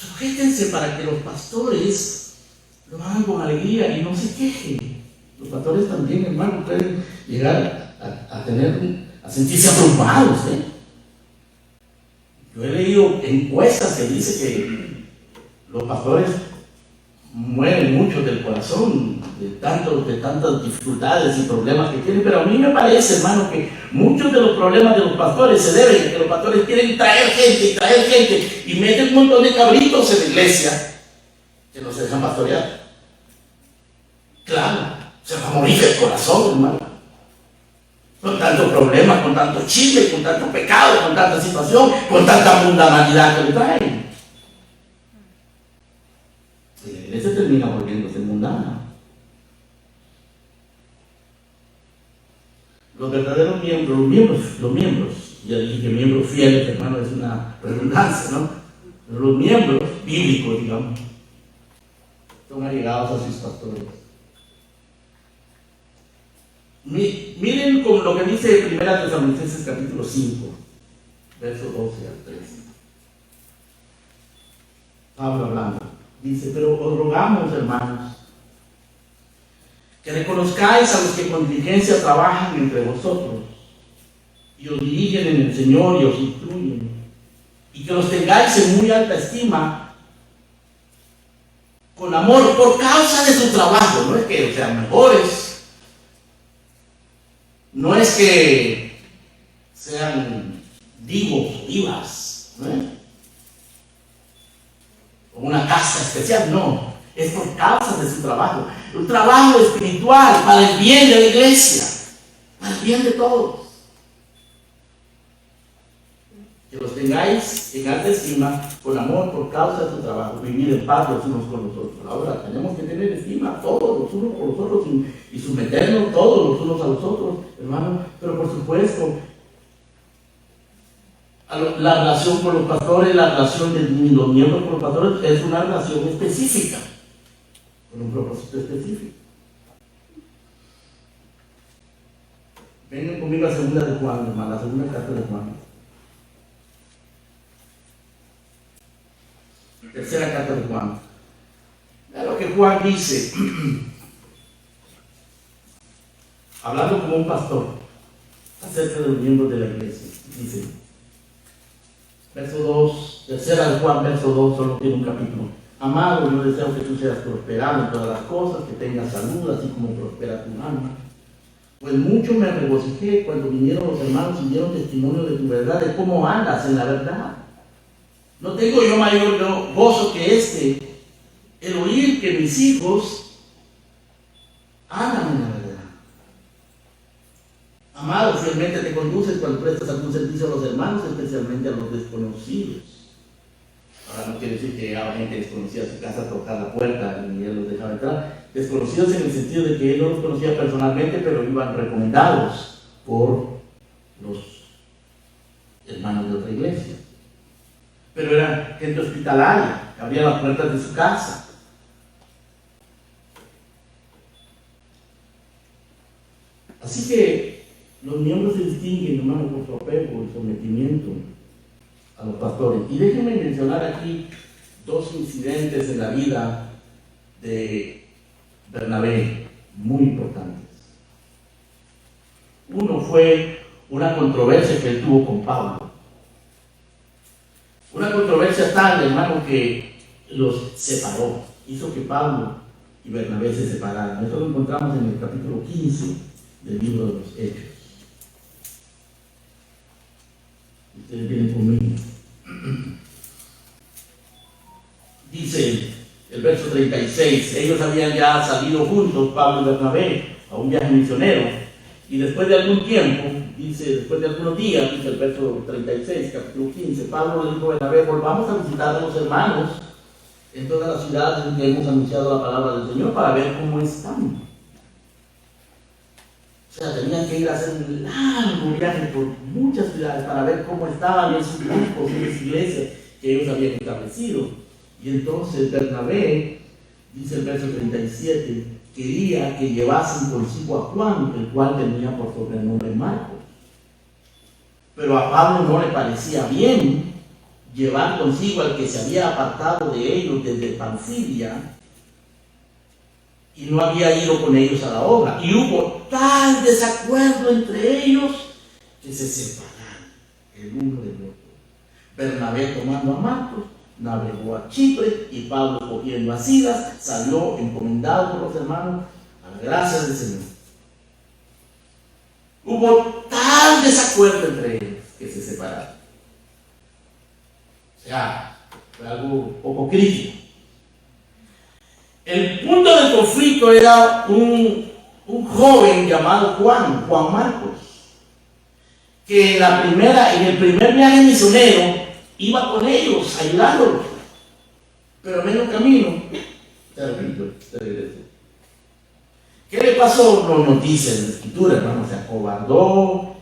Sujétense para que los pastores lo hagan con alegría y no se quejen. Los pastores también, hermano, pueden llegar a sentirse abrumados. Yo he leído encuestas que dicen que los pastores mueren mucho del corazón, de tantas dificultades y problemas que tienen, pero a mí me parece, hermano, que muchos de los problemas de los pastores se deben a que los pastores quieren traer gente y meten un montón de cabritos en la iglesia que no se dejan pastorear. Claro, se va a morir el corazón, hermano, con tantos problemas, con tanto chisme, con tanto pecado, con tanta situación, con tanta mundanalidad que le traen. Y la iglesia termina volviéndose mundana. Los verdaderos miembros, ya dije que miembros fieles, hermano, es una redundancia, ¿no? Pero los miembros bíblicos, digamos, son allegados a sus pastores. Miren como lo que dice 1 Tesalonicenses capítulo 5, verso 12 al 13. Pablo hablando, dice: pero os rogamos, hermanos, que reconozcáis a los que con diligencia trabajan entre vosotros y os dirigen en el Señor y os instruyen, y que los tengáis en muy alta estima, con amor, por causa de su trabajo. No es que sean mejores, no es que sean divos o divas, ¿no es? O una casta especial, no, es por causa de su trabajo, un trabajo espiritual para el bien de la iglesia, para el bien de todos. Que los tengáis en alta estima, con amor, por causa de su trabajo, vivir en paz los unos con los otros. Ahora tenemos que tener estima todos los unos por los otros y someternos todos los unos a los otros, hermanos. Pero por supuesto, la relación con los pastores, la relación de los miembros con los pastores es una relación específica, con un propósito específico. Vengan conmigo a segunda de Juan, hermano, la segunda carta de Juan. Tercera carta de Juan. Mira lo que Juan dice, hablando como un pastor acerca de los miembros de la iglesia. Dice, verso 2, tercera de Juan, verso 2, solo tiene un capítulo. Amado, yo deseo que tú seas prosperado en todas las cosas, que tengas salud, así como prospera tu alma. Pues mucho me regocijé cuando vinieron los hermanos y dieron testimonio de tu verdad, de cómo andas en la verdad. No tengo yo mayor gozo que el oír que mis hijos andan en la verdad. Amado, fielmente te conduces cuando prestas algún servicio a los hermanos, especialmente a los desconocidos. Ahora no quiere decir que llegaba gente desconocida a su casa a tocar la puerta y él los dejaba entrar. Desconocidos en el sentido de que él no los conocía personalmente, pero iban recomendados por los hermanos de otra iglesia. Pero era gente hospitalaria, que abría las puertas de su casa. Así que los miembros se distinguen, hermano, por su apego y sometimiento a los pastores. Y déjenme mencionar aquí dos incidentes en la vida de Bernabé muy importantes. Uno fue una controversia que él tuvo con Pablo. Una controversia tal, hermano, que los separó. Hizo que Pablo y Bernabé se separaran. Esto lo encontramos en el capítulo 15 del libro de los Hechos. Ustedes vienen conmigo. Dice el verso 36, ellos habían ya salido juntos, Pablo y Bernabé, a un viaje misionero. Y después de algún tiempo, dice, después de algunos días, dice el verso 36, capítulo 15, Pablo le dijo a Bernabé: volvamos a visitar a los hermanos en todas las ciudades en que hemos anunciado la palabra del Señor para ver cómo están. O sea, tenían que ir a hacer un largo viaje por muchas ciudades para ver cómo estaban en sus grupos, en las iglesias que ellos habían establecido. Y entonces Bernabé, dice el verso 37, quería que llevasen consigo a Juan, el cual tenía por sobrenombre Marcos. Pero a Pablo no le parecía bien llevar consigo al que se había apartado de ellos desde Panfilia y no había ido con ellos a la obra. Y hubo tal desacuerdo entre ellos que se separaron el uno del otro. Bernabé, tomando a Marcos, navegó a Chipre, y Pablo, cogiendo a Silas, salió encomendado por los hermanos a la gracia del Señor. Hubo tal desacuerdo entre ellos que se separaron. O sea, fue algo poco crítico. El punto del conflicto era un joven llamado Juan Marcos, que en el primer viaje misionero iba con ellos, ayudándolos, pero a medio camino se regresó. ¿Qué le pasó? No nos dice en la escritura, hermano. Se acobardó,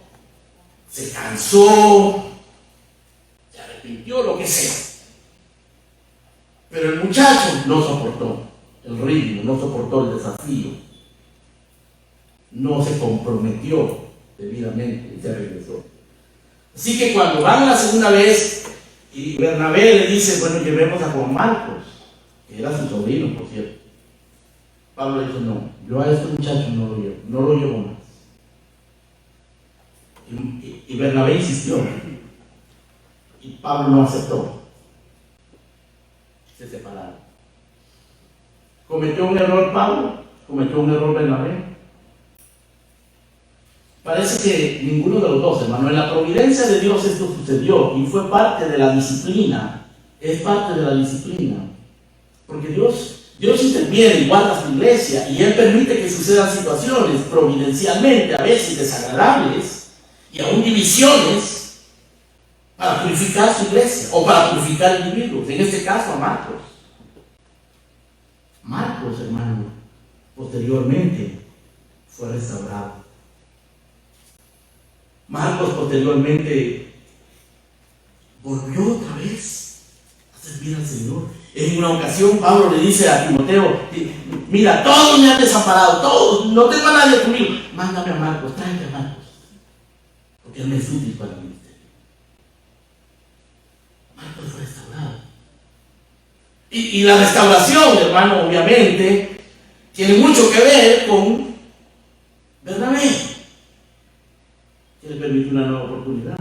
se cansó, se arrepintió, lo que sea. Pero el muchacho no soportó el ritmo, no soportó el desafío, no se comprometió debidamente y se regresó. Así que cuando van la segunda vez, Y Bernabé le dice, bueno, llevemos a Juan Marcos, que era su sobrino, por cierto. Pablo le dijo, no, yo a este muchacho no lo llevo más. Y Bernabé insistió, y Pablo no aceptó. Se separaron. ¿Cometió un error Pablo? ¿Cometió un error Bernabé? Parece que ninguno de los dos, hermano. En la providencia de Dios esto sucedió y fue parte de la disciplina. Es parte de la disciplina. Porque Dios interviene y guarda su iglesia y Él permite que sucedan situaciones providencialmente, a veces desagradables y aún divisiones para purificar su iglesia o para purificar individuos. En este caso a Marcos. Marcos, hermano, posteriormente fue restaurado. Marcos posteriormente volvió otra vez a servir al Señor. En una ocasión Pablo le dice a Timoteo, mira, todos me han desamparado, todos, no tengo a nadie conmigo. Mándame a Marcos, tráeme a Marcos, porque él me es útil para el ministerio. Marcos fue restaurado. Y la restauración, hermano, obviamente, tiene mucho que ver con Bernabé, que le permite una nueva oportunidad.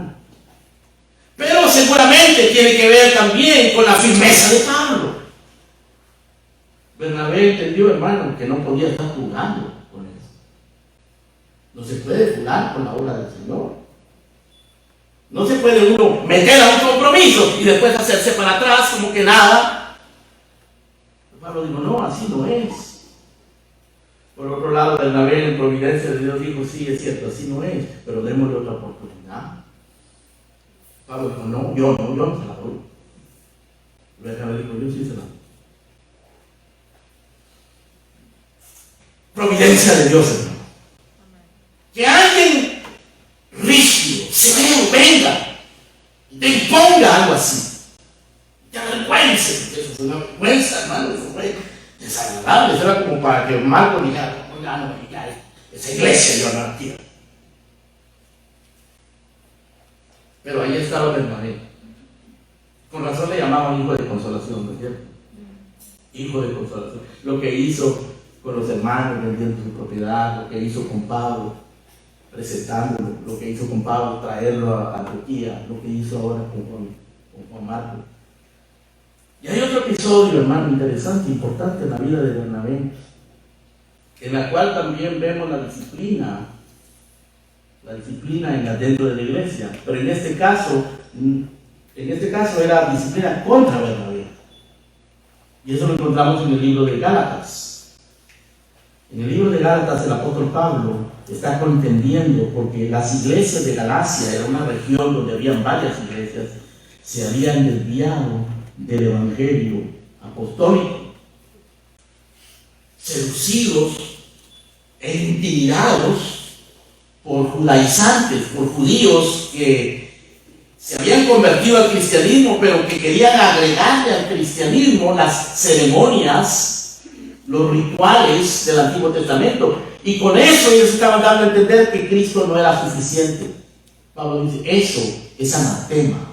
Pero seguramente tiene que ver también con la firmeza de Pablo. Bernabé entendió, hermano, que no podía estar jugando con eso. No se puede jugar con la obra del Señor. No se puede uno meter a un compromiso y después hacerse para atrás como que nada. Pablo dijo, no, así no es. Por otro lado, Bernabé en providencia de Dios dijo, sí, es cierto, así no es, pero démosle otra oportunidad. Pablo dijo, no, yo no se la doy. Bernabé dijo, yo sí se la doy. Providencia de Dios, hermano. Que alguien rígido, severo, venga y te imponga algo así. Te avergüence, porque eso fue una vergüenza, hermano, eso fue desagradable. Eso era como para que Marco dijera, oiga, no, ya, esa iglesia yo no la quiero. Pero ahí estaba Bernabé. Con razón le llamaban hijo de consolación, ¿no es cierto? Hijo de consolación. Lo que hizo con los hermanos vendiendo su propiedad, lo que hizo con Pablo, presentándolo, lo que hizo con Pablo, traerlo a Antioquía, lo que hizo ahora con Marcos. Y hay otro episodio, hermano, interesante, importante en la vida de Bernabé, en la cual también vemos la disciplina dentro de la iglesia, pero en este caso era disciplina contra Bernabé. Y eso lo encontramos en el libro de Gálatas. En el libro de Gálatas el apóstol Pablo está contendiendo porque las iglesias de Galacia era una región donde habían varias iglesias, se habían desviado del evangelio apostólico, seducidos e intimidados por judaizantes, por judíos que se habían convertido al cristianismo, pero que querían agregarle al cristianismo las ceremonias, los rituales del Antiguo Testamento, y con eso ellos estaban dando a entender que Cristo no era suficiente. Pablo dice, eso es anatema.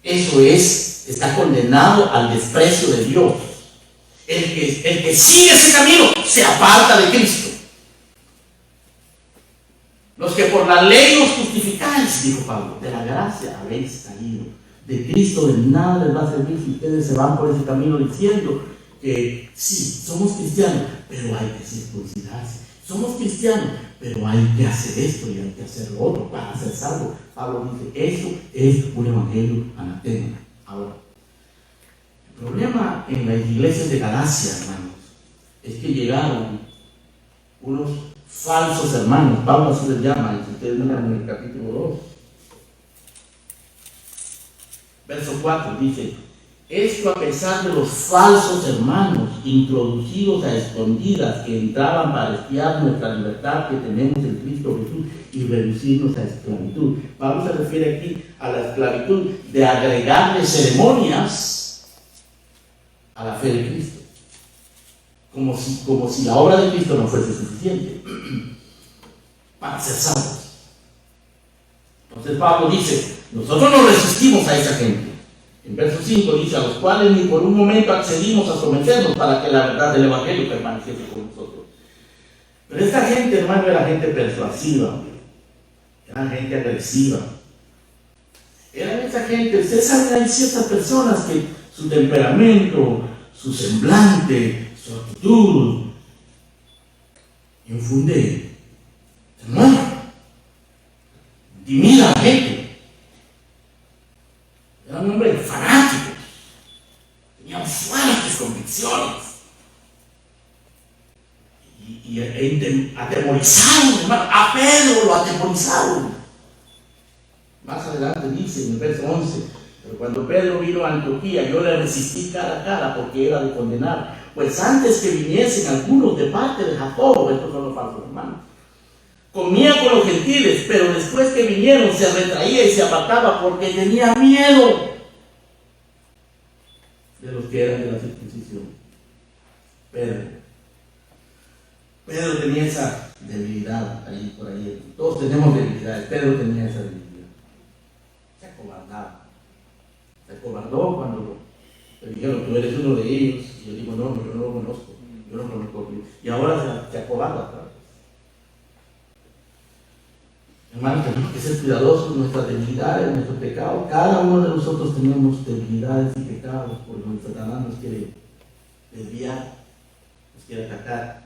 Eso está condenado al desprecio de Dios. El que sigue ese camino se aparta de Cristo. Los que por la ley os justificáis, dijo Pablo, de la gracia habéis caído. De Cristo de nada les va a servir si ustedes se van por ese camino diciendo que sí, somos cristianos, pero hay que circuncidarse. Somos cristianos, pero hay que hacer esto y hay que hacer lo otro para ser salvo. Pablo dice, eso es un evangelio anatema. Ahora, el problema en las iglesias de Galacia, hermanos, es que llegaron unos falsos hermanos. Pablo así les llama, y si ustedes miran en el capítulo 2, verso 4, dice, esto a pesar de los falsos hermanos introducidos a escondidas que entraban para espiar nuestra libertad que tenemos en Cristo Jesús y reducirnos a esclavitud. Pablo se refiere aquí a la esclavitud de agregarle ceremonias a la fe de Cristo, como si la obra de Cristo no fuese suficiente para ser salvos. Entonces Entonces Pablo dice, nosotros no resistimos a esa gente. En verso 5 dice, a los cuales ni por un momento accedimos a someternos para que la verdad del Evangelio permaneciese con nosotros. Pero esta gente, hermano, era gente persuasiva, era gente agresiva. Eran esa gente, ustedes saben, hay ciertas personas que su temperamento, su semblante, su actitud, infunde temor, intimida a la gente. Eran hombres fanáticos, tenían fuertes convicciones y atemorizaron, hermano. A Pedro lo atemorizaron. Más adelante dice en el verso 11, pero cuando Pedro vino a Antioquía, yo le resistí cara a cara porque era de condenar. Pues antes que viniesen algunos de parte de Jacobo, estos son los falsos hermanos, comía con los gentiles, pero después que vinieron se retraía y se apartaba porque tenía miedo de los que eran de la circuncisión. Pedro tenía esa debilidad ahí por ahí. Todos tenemos debilidades. Pedro tenía esa debilidad. Se acobardó cuando le dijeron, tú eres uno de ellos. Y yo digo, no, yo no lo conozco. Yo no conozco. Y ahora se acobarda otra vez. Hermanos, tenemos que ser cuidadosos con nuestras debilidades, nuestros pecados. Cada uno de nosotros tenemos debilidades y pecados por los que Satanás nos quiere desviar, nos quiere atacar.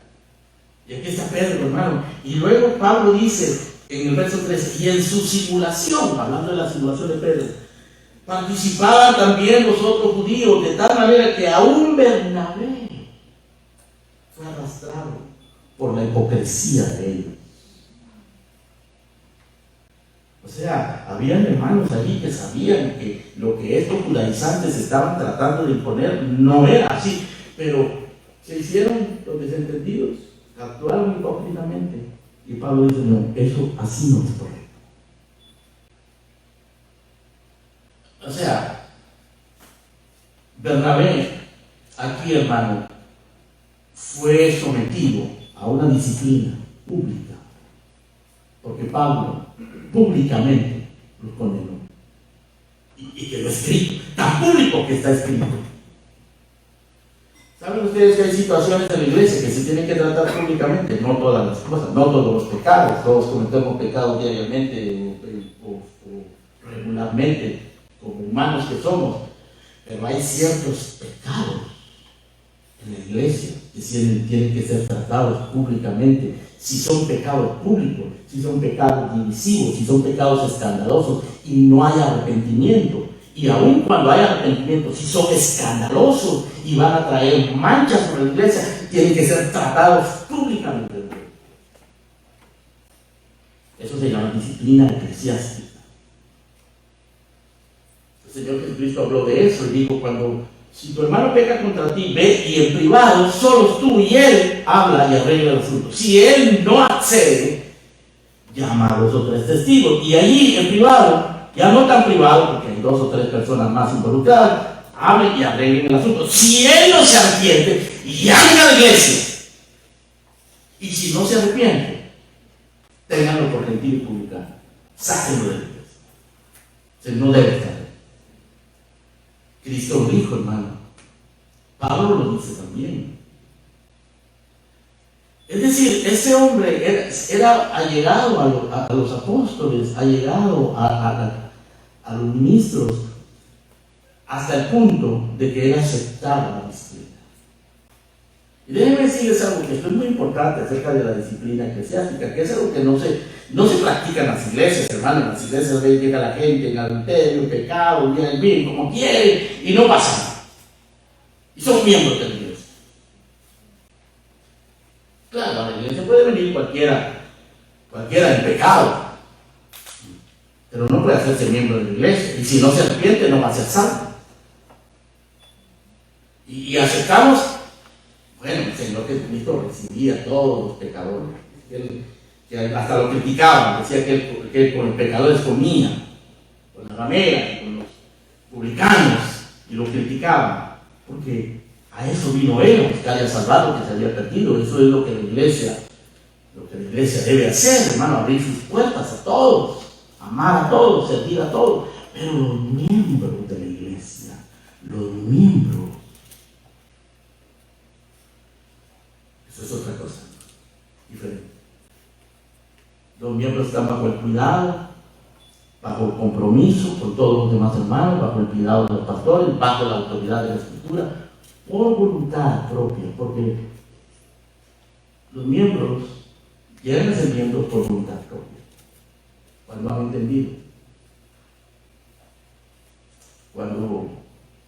Y aquí está Pedro, hermano. Y luego Pablo dice en el verso 13, y en su simulación, hablando de la simulación de Pedro, participaban también los otros judíos, de tal manera que aún Bernabé fue arrastrado por la hipocresía de ellos. O sea, habían hermanos allí que sabían que lo que estos judaizantes estaban tratando de imponer no era así, pero se hicieron los desentendidos, actuaron hipócritamente. Y Pablo dice, no, eso así no es correcto. O sea, Bernabé, aquí hermano, fue sometido a una disciplina pública, porque Pablo públicamente los condenó. Y quedó escrito, tan público que está escrito. ¿Saben ustedes que hay situaciones en la iglesia que se tienen que tratar públicamente? No todas las cosas, no todos los pecados. Todos cometemos pecados diariamente o regularmente, como humanos que somos. Pero hay ciertos pecados en la iglesia que tienen que ser tratados públicamente. Si son pecados públicos, si son pecados divisivos, si son pecados escandalosos y no hay arrepentimiento. Y aun cuando hay arrepentimiento, si son escandalosos y van a traer manchas sobre la iglesia, tienen que ser tratados públicamente. Eso se llama disciplina eclesiástica. El Señor Jesucristo habló de eso y dijo, si tu hermano peca contra ti, ve y en privado, solos tú y él, habla y arregla el asunto. Si él no accede, llama a 2 o 3 testigos y allí en privado, ya no tan privado, porque hay 2 o 3 personas más involucradas, hablen y arreglen el asunto. Si él no se arrepiente, llamen a la iglesia. Y si no se arrepiente, ténganlo por gentil y publicano. Sáquenlo de la iglesia. O sea, no debe estar. Cristo lo dijo, hermano. Pablo lo dice también. Es decir, ese hombre era allegado a los apóstoles, allegado a los ministros, hasta el punto de que él aceptaba la disciplina. Y déjenme decirles algo que esto es muy importante acerca de la disciplina eclesiástica, que es algo que no se practica en las iglesias, hermano. En las iglesias llega la gente en adulterio, en pecado, bien, como quiere, y no pasa nada. Y son miembros de la iglesia. Claro, a la iglesia puede venir cualquiera en pecado, pero no puede hacerse miembro de la iglesia. Y si no se arrepiente, no va a ser salvo. Y aceptamos, bueno, el Señor Jesucristo recibía a todos los pecadores, que hasta lo criticaban, decía que él con los pecadores comía, con la ramera y con los publicanos, y lo criticaban, porque a eso vino él, a buscar y a salvar lo que se había perdido. Eso es lo que la iglesia debe hacer, hermano, abrir sus puertas a todos, amar a todos, servir a todos, pero los miembros de la iglesia, los miembros, eso es otra cosa diferente. Los miembros están bajo el cuidado, bajo el compromiso con todos los demás hermanos, bajo el cuidado de los pastores, bajo la autoridad de la Escritura, por voluntad propia, porque los miembros llegan a ser miembros por voluntad propia, cuando han entendido, cuando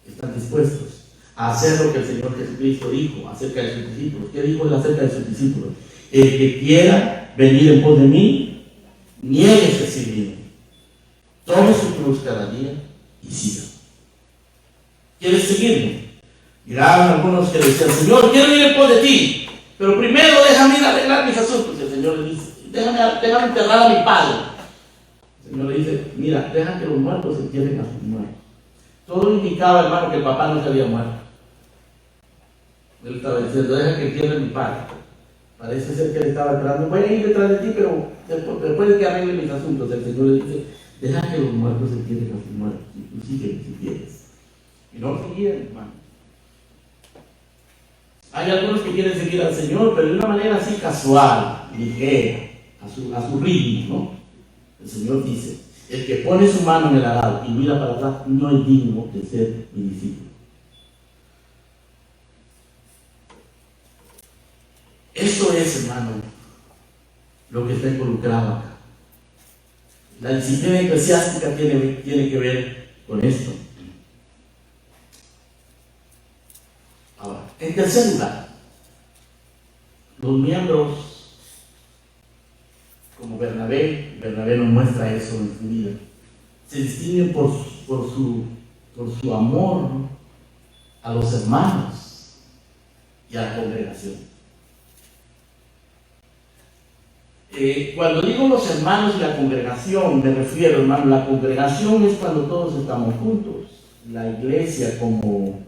están dispuestos a hacer lo que el Señor Jesucristo dijo acerca de sus discípulos. ¿Qué dijo él acerca de sus discípulos? El que quiera venir en pos de mí, niéguese a sí mismo, tome su cruz cada día y siga. ¿Quieres seguirme? Miraban algunos que decían: Señor, quiero ir en pos de ti, pero primero déjame ir a arreglar mis asuntos. Y el Señor le dice: déjame enterrar a mi padre. El Señor le dice: mira, deja que los muertos se entierren a sus muertos. Todo indicaba, hermano, que el papá no se había muerto. Él estaba diciendo: deja que entierre a mi padre. Parece ser que él estaba esperando: voy a ir detrás de ti, pero después de que arregle mis asuntos. El Señor le dice: deja que los muertos se entierren a sus muertos, y tú sigue si quieres. Y no lo seguían, hermano. Hay algunos que quieren seguir al Señor, pero de una manera así casual, ligera, a su ritmo, ¿no? El Señor dice: el que pone su mano en el arado y mira para atrás no es digno de ser mi discípulo. Eso es, hermano, lo que está involucrado acá. La disciplina eclesiástica tiene que ver con esto. Ahora, en tercer lugar, los miembros, como Bernabé nos muestra eso en su vida, se distinguen por su amor, ¿no?, a los hermanos y a la congregación. Cuando digo los hermanos y la congregación, me refiero, hermano, la congregación es cuando todos estamos juntos, la iglesia como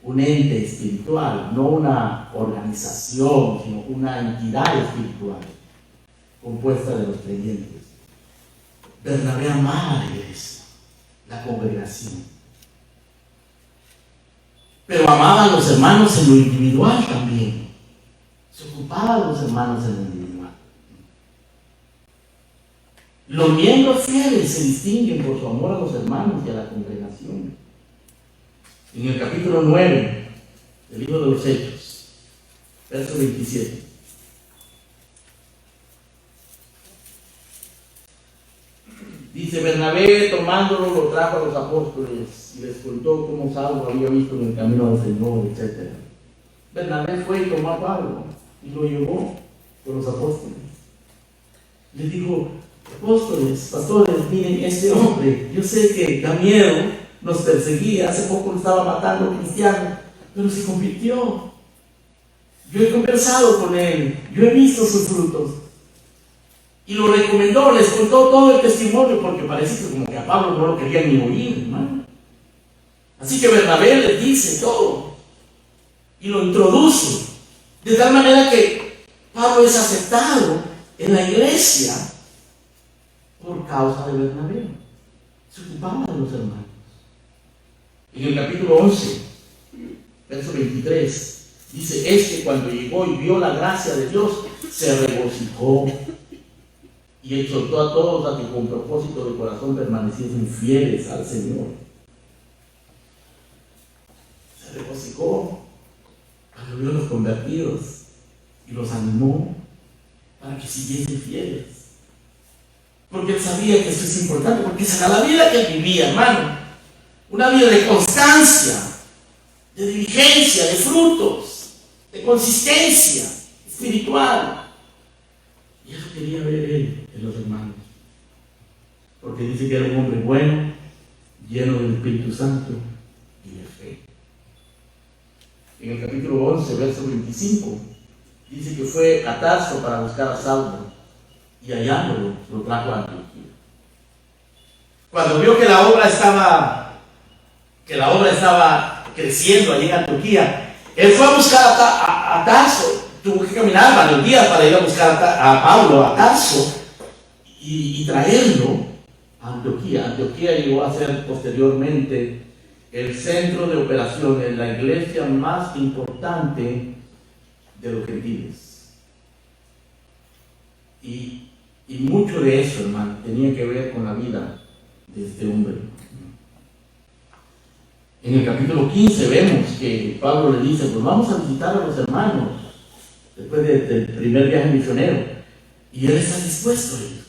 un ente espiritual, no una organización, sino una entidad espiritual compuesta de los creyentes. Bernabé amaba a la iglesia, la congregación, pero amaba a los hermanos en lo individual también. Se ocupaba de los hermanos en lo individual. Los miembros fieles se distinguen por su amor a los hermanos y a la congregación. En el capítulo 9 del libro de los Hechos, verso 27. Dice: Bernabé, tomándolo, lo trajo a los apóstoles y les contó cómo Saulo había visto en el camino del Señor, etc. Bernabé fue y tomó a Pablo y lo llevó con los apóstoles. Les dijo: apóstoles, pastores, miren, este hombre, yo sé que da miedo, nos perseguía, hace poco lo estaba matando cristianos, pero se convirtió. Yo he conversado con él, yo he visto sus frutos. Y lo recomendó, les contó todo el testimonio, porque parece que como que a Pablo no lo querían ni oír, hermano. Así que Bernabé les dice todo y lo introduce, de tal manera que Pablo es aceptado en la iglesia por causa de Bernabé. Se ocupaba de los hermanos. En el capítulo 11, verso 23, dice: este, cuando llegó y vio la gracia de Dios, se regocijó y exhortó a todos a que con propósito de corazón permaneciesen fieles al Señor. Se regocijó cuando vio a los convertidos y los animó para que siguiesen fieles. Porque él sabía que eso es importante, porque esa era la vida que él vivía, hermano. Una vida de constancia, de diligencia, de frutos, de consistencia espiritual. Y eso quería ver él en los hermanos. Porque dice que era un hombre bueno, lleno del Espíritu Santo y de fe. En el capítulo 11, verso 25, dice que fue a Tarso para buscar a Saulo, y hallándolo, lo trajo a Antioquía. Cuando vio que la obra estaba creciendo allí en Antioquía, él fue a buscar a Tarso. Tuvo que caminar varios días para ir a buscar a Pablo a Tarso y traerlo Antioquía. Antioquía llegó a ser posteriormente el centro de operaciones, la iglesia más importante de los gentiles. Y mucho de eso, hermano, tenía que ver con la vida de este hombre. En el capítulo 15 vemos que Pablo le dice, pues vamos a visitar a los hermanos, después del primer viaje misionero. Y él está dispuesto a ir.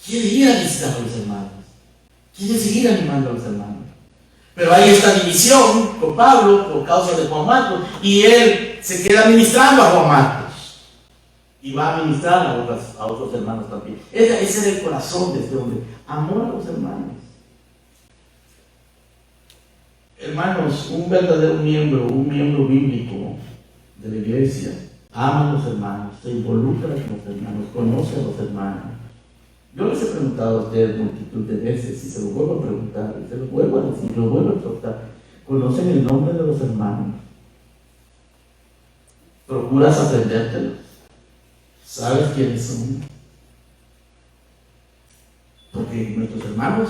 Quiere ir a visitar a los hermanos. Quiere seguir animando a los hermanos. Pero hay esta división con Pablo por causa de Juan Marcos. Y él se queda ministrando a Juan Marcos. Y va a ministrar a otros hermanos también. Ese era el corazón de este hombre. Amor a los hermanos. Hermanos, un verdadero miembro, un miembro bíblico de la iglesia, ama a los hermanos, se involucra con los hermanos, conoce a los hermanos. Yo les he preguntado a ustedes multitud de veces, y se lo vuelvo a preguntar, y se lo vuelvo a decir, lo vuelvo a exhortar. ¿Conocen el nombre de los hermanos? ¿Procuras aprendértelos? ¿Sabes quiénes son? Porque nuestros hermanos,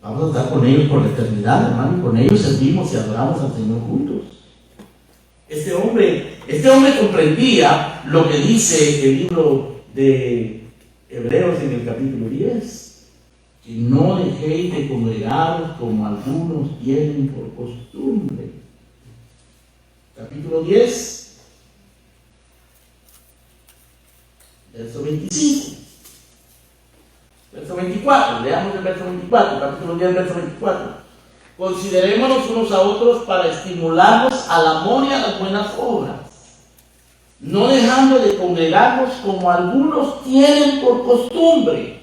vamos a estar con ellos por la eternidad, hermano, y con ellos servimos y adoramos al Señor juntos. Este hombre comprendía lo que dice el libro de Hebreos en el capítulo 10, que no dejéis de congregaros como algunos tienen por costumbre. Capítulo 10, verso 25. Verso 24, leamos el verso 24, capítulo 10, verso 24. Considerémonos unos a otros para estimularnos al amor y a las buenas obras, no dejando de congregarnos como algunos tienen por costumbre.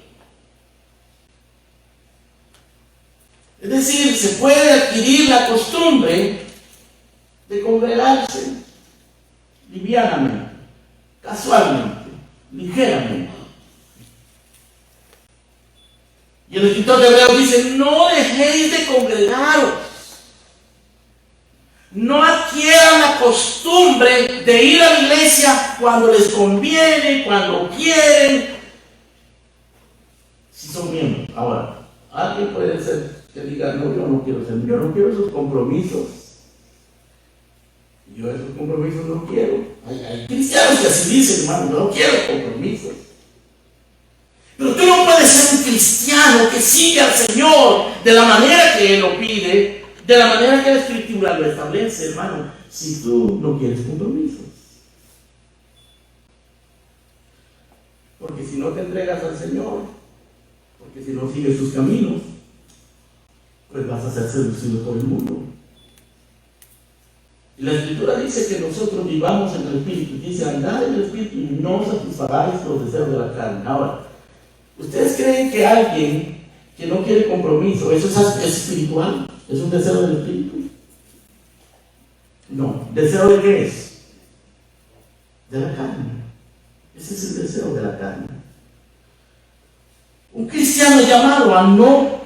Es decir, se puede adquirir la costumbre de congregarse livianamente, casualmente, ligeramente. Y el escritor de Hebreos dice, no dejéis de congregaros. No adquieran la costumbre de ir a la iglesia cuando les conviene, cuando quieren, si son miembros. Ahora, alguien puede ser que diga, no, yo no quiero esos compromisos. Yo esos compromisos no quiero. Hay cristianos que así dicen, hermano, yo no quiero compromisos. Pero tú no puedes ser un cristiano que sigue al Señor de la manera que Él lo pide, de la manera que la Escritura lo establece, hermano, si tú no quieres compromisos. Porque si no te entregas al Señor, porque si no sigues sus caminos, pues vas a ser seducido por el mundo. Y la Escritura dice que nosotros vivamos en el Espíritu. Dice, andad en el Espíritu y no satisfagáis los deseos de la carne. Ahora, ¿ustedes creen que alguien que no quiere compromiso, eso es espiritual? ¿Es un deseo del Espíritu? No. ¿Deseo de qué es? De la carne. Ese es el deseo de la carne. Un cristiano es llamado a no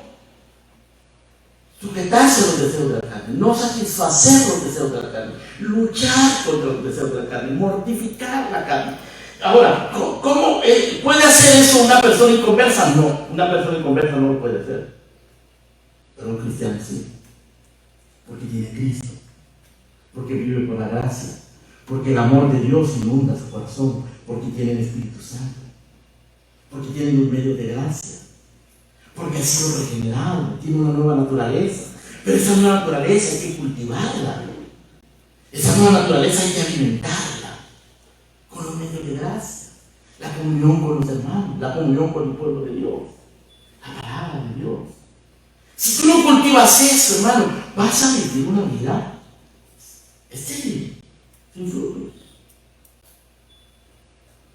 sujetarse a los deseos de la carne, no satisfacer los deseos de la carne, luchar contra los deseos de la carne, mortificar la carne. Ahora, ¿cómo puede hacer eso una persona inconversa? No, una persona inconversa no lo puede hacer. Pero un cristiano sí. Porque tiene Cristo. Porque vive por la gracia. Porque el amor de Dios inunda su corazón. Porque tiene el Espíritu Santo. Porque tiene los medios de gracia. Porque ha sido regenerado. Tiene una nueva naturaleza. Pero esa nueva naturaleza hay que cultivarla. Esa nueva naturaleza hay que alimentarla. Con los medios de gracia, la comunión con los hermanos, la comunión con el pueblo de Dios, la palabra de Dios. Si tú no cultivas eso, hermano, vas a vivir una vida estéril, sin frutos.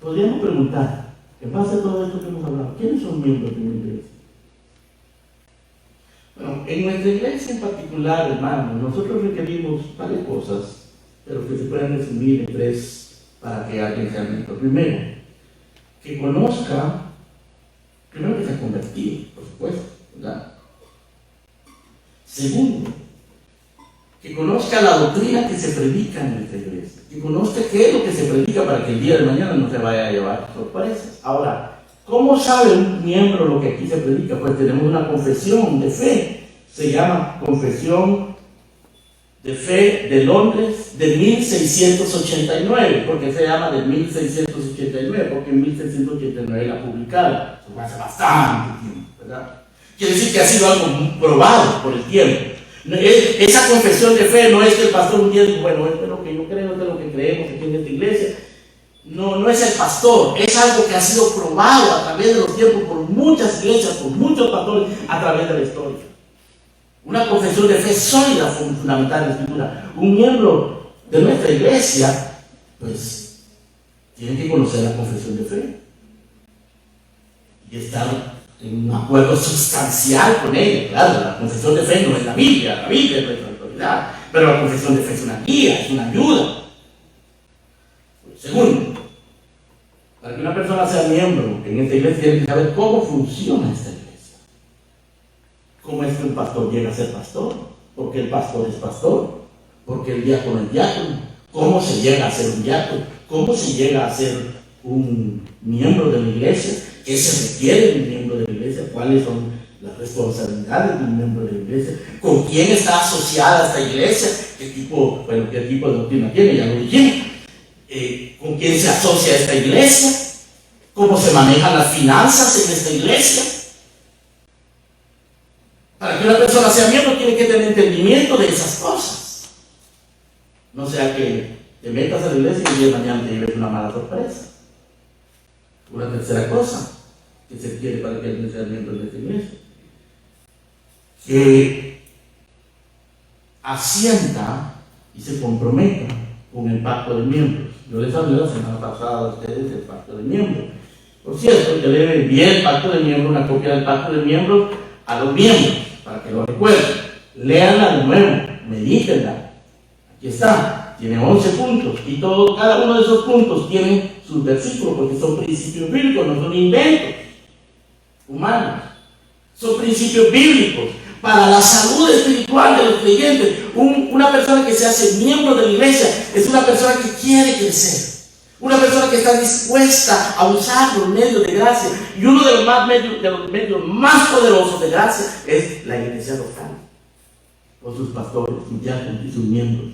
Podríamos preguntar, en base a todo esto que hemos hablado, ¿quiénes son miembros de una iglesia? Bueno, en nuestra iglesia en particular, hermano, nosotros requerimos varias cosas, pero que se pueden resumir en tres para que alguien sea miembro. Primero, que conozca, primero que se ha convertido, por supuesto, ¿verdad? Segundo, que conozca la doctrina que se predica en nuestra iglesia, que conozca qué es lo que se predica para que el día de mañana no se vaya a llevar sorpresas. Ahora, ¿Cómo sabe un miembro lo que aquí se predica? Pues tenemos una confesión de fe, se llama Confesión de Fe de Londres de 1689. ¿Por qué se llama de 1689? Porque en 1689 la publicaron. Eso fue hace bastante tiempo, ¿verdad? Quiere decir que ha sido algo probado por el tiempo. Esa confesión de fe no es que el pastor un día dijo, bueno, esto es lo que yo creo, esto es lo que creemos aquí en esta iglesia. No es el pastor, es algo que ha sido probado a través de los tiempos por muchas iglesias, por muchos pastores a través de la historia. Una confesión de fe sólida, fundamental en la Escritura. Un miembro de nuestra iglesia, pues, tiene que conocer la confesión de fe y estar en un acuerdo sustancial con ella. Claro, la confesión de fe no es la Biblia es nuestra autoridad, pero la confesión de fe es una guía, es una ayuda. Segundo, para que una persona sea miembro en esta iglesia, tiene que saber cómo funciona esta iglesia. ¿Cómo es que un pastor llega a ser pastor? ¿Por qué el pastor es pastor? ¿Por qué el diácono es diácono? ¿Cómo se llega a ser un diácono? ¿Cómo se llega a ser un miembro de la iglesia? ¿Qué se requiere de un miembro de la iglesia? ¿Cuáles son las responsabilidades de un miembro de la iglesia? ¿Con quién está asociada esta iglesia? ¿Qué tipo de doctrina tiene? Ya lo dijimos. ¿Con quién se asocia esta iglesia? ¿Cómo se manejan las finanzas en esta iglesia? Para que una persona sea miembro tiene que tener entendimiento de esas cosas. No sea que te metas a la iglesia y el día de mañana te lleves una mala sorpresa. Una tercera cosa que se quiere para que alguien sea miembro de esta iglesia, que asienta y se comprometa con el pacto de miembros. Yo les hablé la semana pasada a ustedes del pacto de miembros. Por cierto, yo le envié el pacto de miembros, una copia del pacto de miembros a los miembros, para que lo recuerden. Léanla de nuevo, medítenla. Aquí está, tiene 11 puntos, y cada uno de esos puntos tiene sus versículos, porque son principios bíblicos, no son inventos humanos. Son principios bíblicos para la salud espiritual de los creyentes. Una persona que se hace miembro de la iglesia es una persona que quiere crecer, una persona que está dispuesta a usar los medios de gracia. Y uno de los medios más poderosos de gracia es la iglesia local, con sus pastores, sus diáconos y sus miembros,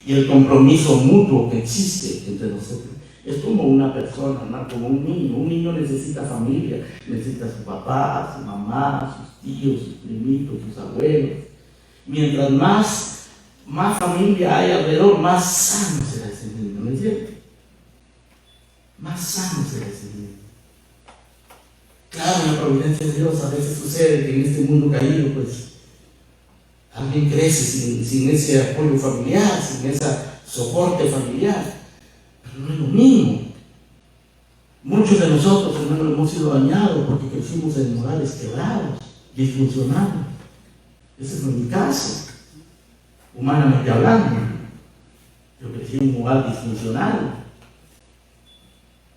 y el compromiso mutuo que existe entre nosotros. Es como una persona, ¿no? Como un niño. Un niño necesita familia, necesita a su papá, su mamá, sus tíos, sus primitos, sus abuelos. Mientras más familia hay alrededor, más sano será ese niño, ¿no es cierto? Más sano será ese niño. Claro, en la providencia de Dios a veces sucede que en este mundo caído, pues, alguien crece sin ese apoyo familiar, sin ese soporte familiar. No es lo mismo. Muchos de nosotros, hermanos, hemos sido dañados porque crecimos en hogares quebrados, disfuncionales. Ese no es mi caso, humanamente hablando. Yo crecí en un hogar disfuncional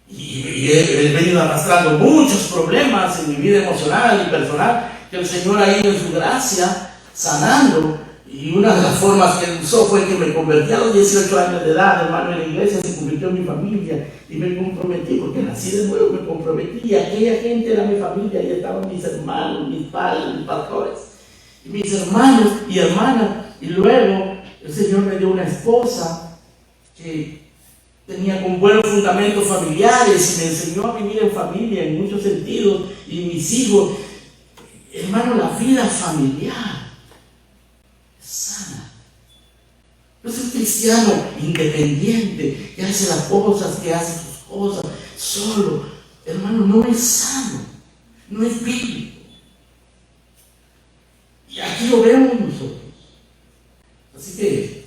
y he venido arrastrando muchos problemas en mi vida emocional y personal que el Señor ha ido en su gracia sanando. Y una de las formas que él usó fue que me convertí a los 18 años de edad, hermano, en la iglesia, se convirtió en mi familia y me comprometí, porque nací de nuevo, me comprometí, y aquella gente era mi familia, y estaban mis hermanos, mis padres, mis pastores, y mis hermanos y hermanas. Y luego el Señor me dio una esposa que tenía con buenos fundamentos familiares y me enseñó a vivir en familia en muchos sentidos, y mis hijos. Hermano, la vida familiar sana. No es un cristiano independiente que hace las cosas, que hace sus cosas solo. Hermano, no es sano, no es bíblico. Y aquí lo vemos nosotros. Así que,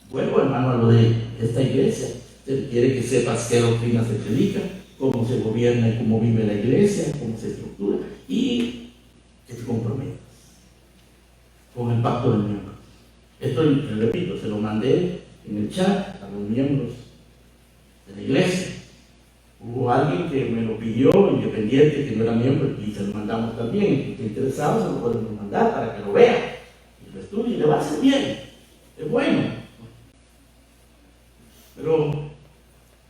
vuelvo, hermano, a lo de esta iglesia. Se quiere que sepas qué doctrina se predica, cómo se gobierna y cómo vive la iglesia, cómo se estructura, y que te comprometas con el pacto de miembros. Esto, repito, se lo mandé en el chat a los miembros de la iglesia. Hubo alguien que me lo pidió, independiente, que no era miembro, y se lo mandamos también. El que esté interesado se lo podemos mandar para que lo vea y lo estudie, le va a hacer bien, es bueno. Pero,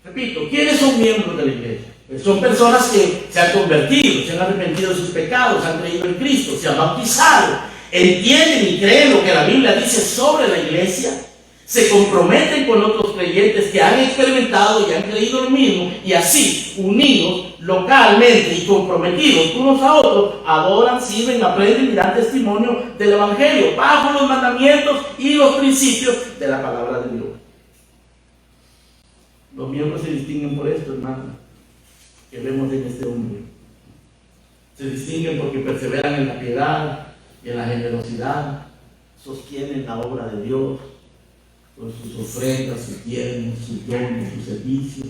repito, ¿quiénes son miembros de la iglesia? Son personas que se han convertido, se han arrepentido de sus pecados, han creído en Cristo, se han bautizado, entienden y creen lo que la Biblia dice sobre la iglesia, se comprometen con otros creyentes que han experimentado y han creído lo mismo, y así, unidos localmente y comprometidos unos a otros, adoran, sirven, aprenden y dan testimonio del Evangelio bajo los mandamientos y los principios de la palabra de Dios. Los miembros se distinguen por esto, hermano, que vemos en este hombre. Se distinguen porque perseveran en la piedad y en la generosidad, sostienen la obra de Dios con sus ofrendas, sus diezmos, sus dones, sus servicios.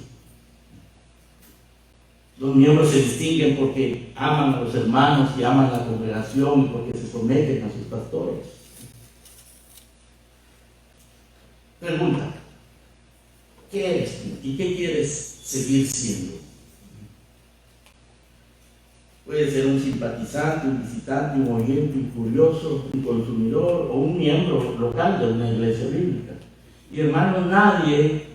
Los miembros se distinguen porque aman a los hermanos y aman la congregación y porque se someten a sus pastores. Pregunta: ¿qué eres tú y qué quieres seguir siendo? Puede ser un simpatizante, un visitante, un oyente, un curioso, un consumidor o un miembro local de una iglesia bíblica. Y hermanos, nadie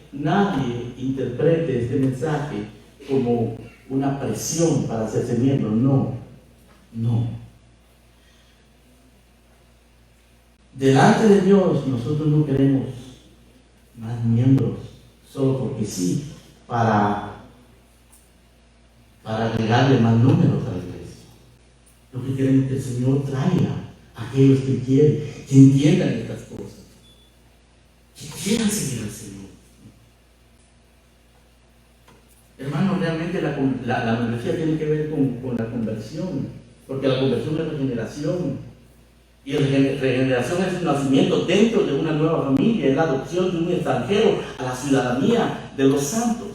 interprete este mensaje como una presión para hacerse miembro. No. Delante de Dios nosotros no queremos más miembros solo porque sí, para agregarle más números a la iglesia. Lo que queremos es que el Señor traiga a aquellos que quieren, que entiendan estas cosas, que quieran seguir al Señor. Hermano, realmente la membresía tiene que ver con la conversión, porque la conversión es regeneración, y la regeneración es el nacimiento dentro de una nueva familia, es la adopción de un extranjero a la ciudadanía de los santos.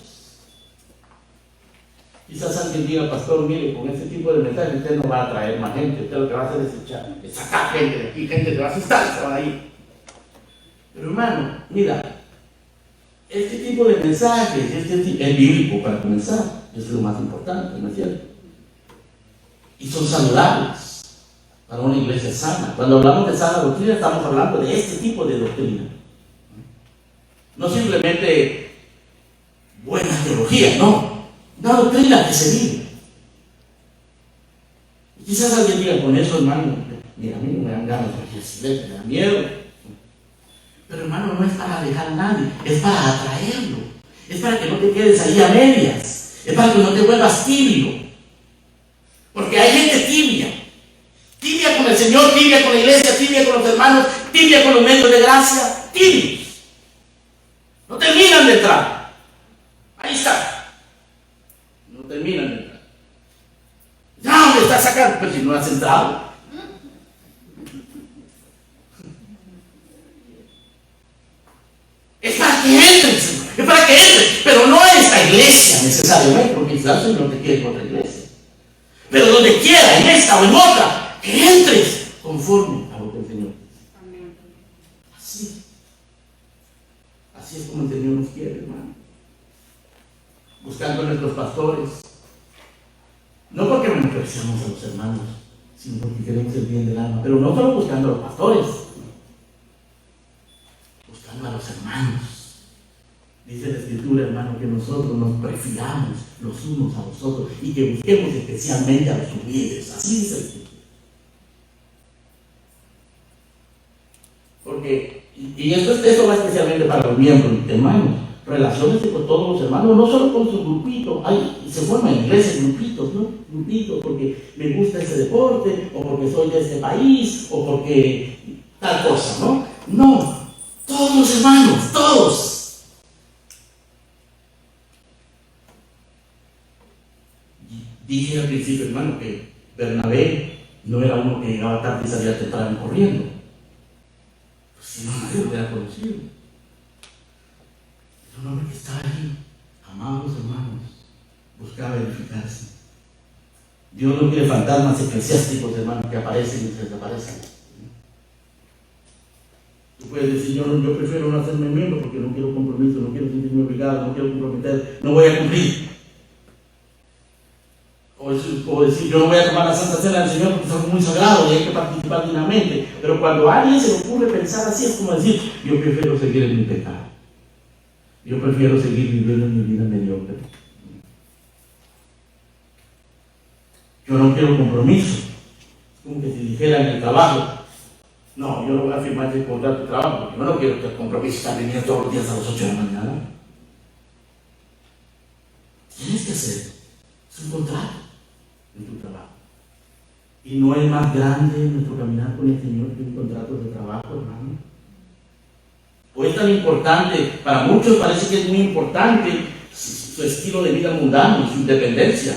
Quizás alguien diga: pastor, mire, con este tipo de mensaje usted no va a atraer más gente, usted lo que va a hacer es sacar gente de aquí, gente que va a asustar y se van a ir. Pero hermano, mira, este tipo de mensajes es bíblico para comenzar, eso es lo más importante, ¿no es cierto? Y son saludables para una iglesia sana. Cuando hablamos de sana doctrina, estamos hablando de este tipo de doctrina, no simplemente buena teología, no. Una doctrina que se vive. Quizás alguien diga: con eso, hermano, mira, a mí no me dan ganas de me da miedo. Pero hermano, no es para dejar a nadie, es para atraerlo, es para que no te quedes ahí a medias, es para que no te vuelvas tibio. Porque hay gente tibia con el Señor, tibia con la iglesia, tibia con los hermanos, tibia con los medios de gracia, tibios. No terminan de entrar. Ahí está. No terminan de entrar. ¿Dónde estás sacando? Pues si no has entrado. Es para que entres, Señor. Es para que entres. Pero no en esta iglesia necesariamente, porque quizás el Señor te quiere en otra iglesia. Pero donde quiera, en esta o en otra, que entres conforme a lo que el Señor dice. Así es como el Señor nos quiere, hermano. Buscando a nuestros pastores, no porque menospreciamos a los hermanos, sino porque queremos el bien del alma, pero no solo buscando a los pastores, buscando a los hermanos. Dice la Escritura, hermano, que nosotros nos prefiramos los unos a los otros y que busquemos especialmente a los humildes. Así dice la Escritura. Porque, y esto va especialmente para los miembros, hermanos. Relaciónense con todos los hermanos, no solo con sus grupitos. Se forman en iglesias grupitos, ¿no? Grupitos porque me gusta ese deporte, o porque soy de este país, o porque tal cosa, ¿no? No, todos los hermanos, todos. Dije al principio, hermano, que Bernabé no era uno que llegaba tarde y salía temprano corriendo. Pues si no, nadie lo hubiera conocido. Un hombre que estaba allí, amaba a los hermanos, buscaba edificarse. Dios no quiere fantasmas eclesiásticos, hermanos, que aparecen y desaparecen. Tú puedes decir: yo prefiero no hacerme miembro porque no quiero compromiso, no quiero sentirme obligado, no quiero comprometer, no voy a cumplir. O decir: yo no voy a tomar la Santa Cena del Señor porque es algo muy sagrado y hay que participar dignamente. Pero cuando a alguien se le ocurre pensar así, es como decir: yo prefiero seguir en mi pecado. Yo prefiero seguir viviendo mi vida mediocre. Yo no quiero compromiso. Es como que si dijera en el trabajo, no, yo no voy a firmar ese contrato de trabajo, porque yo no quiero que el compromiso esté viniendo todos los días a las 8 de la mañana. Tienes que hacer. Es un contrato en tu trabajo. Y no es más grande nuestro caminar con el Señor que un contrato de trabajo, hermano. O es tan importante, para muchos parece que es muy importante su estilo de vida mundano, su independencia,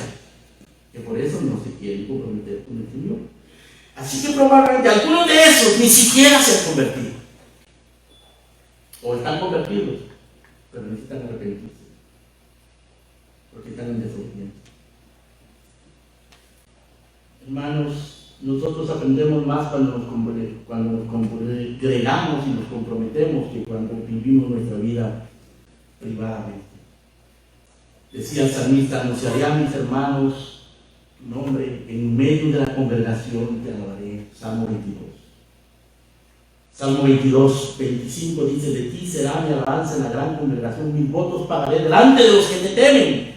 que por eso no se quieren comprometer con el Señor. Así que probablemente algunos de esos ni siquiera se han convertido. O están convertidos, pero necesitan arrepentirse, porque están en desobediencia. Hermanos, nosotros aprendemos más cuando nos congregamos y nos comprometemos que cuando vivimos nuestra vida privadamente. Decía el salmista: anunciaré a mis hermanos tu nombre, en medio de la congregación te alabaré. Salmo 22. Salmo 22, 25 dice: de ti será mi alabanza en la gran congregación, mis votos pagaré delante de los que te temen.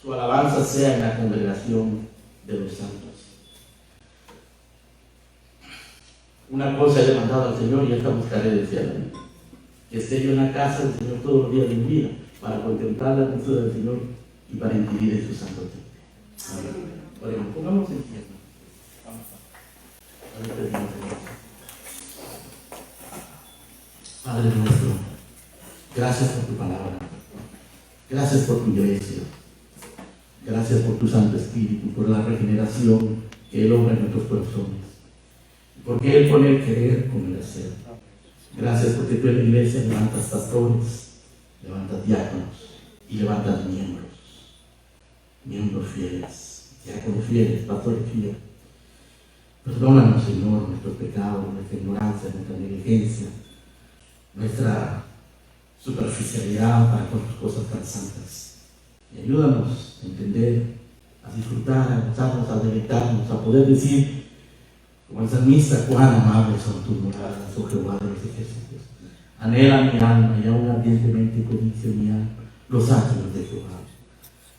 Su alabanza sea en la congregación de los santos. Una cosa he demandado al Señor y esta buscaré del cielo: que esté yo en la casa del Señor todos los días de mi vida, para contemplar la hermosura del Señor y para inquirir en su santo templo. Amén. Oremos, pongamos en pie. Padre nuestro, gracias por tu palabra, gracias por tu iglesia, gracias por tu Santo Espíritu, por la regeneración que Él obra en nuestros corazones, porque Él pone el querer con el hacer. Gracias porque tú en la iglesia levantas pastores, levantas diáconos y levantas miembros fieles, diáconos fieles, pastores fieles. Perdónanos, Señor, nuestros pecados, nuestra ignorancia, nuestra negligencia, nuestra superficialidad para con tus cosas tan santas. Y ayúdanos a entender, a disfrutar, a gozarnos, a deleitarnos, a poder decir, como el salmista: cuán amables son tus moradas, oh Jehová de los ejércitos. Anhela mi alma y aún ardientemente codicia mi alma los atrios de Jehová.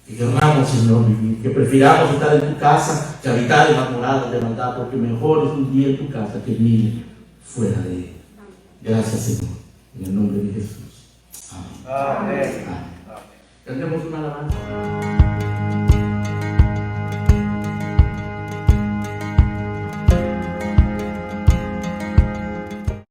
Que querramos, Señor, vivir, que prefiramos estar en tu casa que habitar en las moradas de maldad, porque mejor es un día en tu casa que mil fuera de ella. Gracias, Señor, en el nombre de Jesús. Amén. Amén. Amén. Cantemos una alabanza.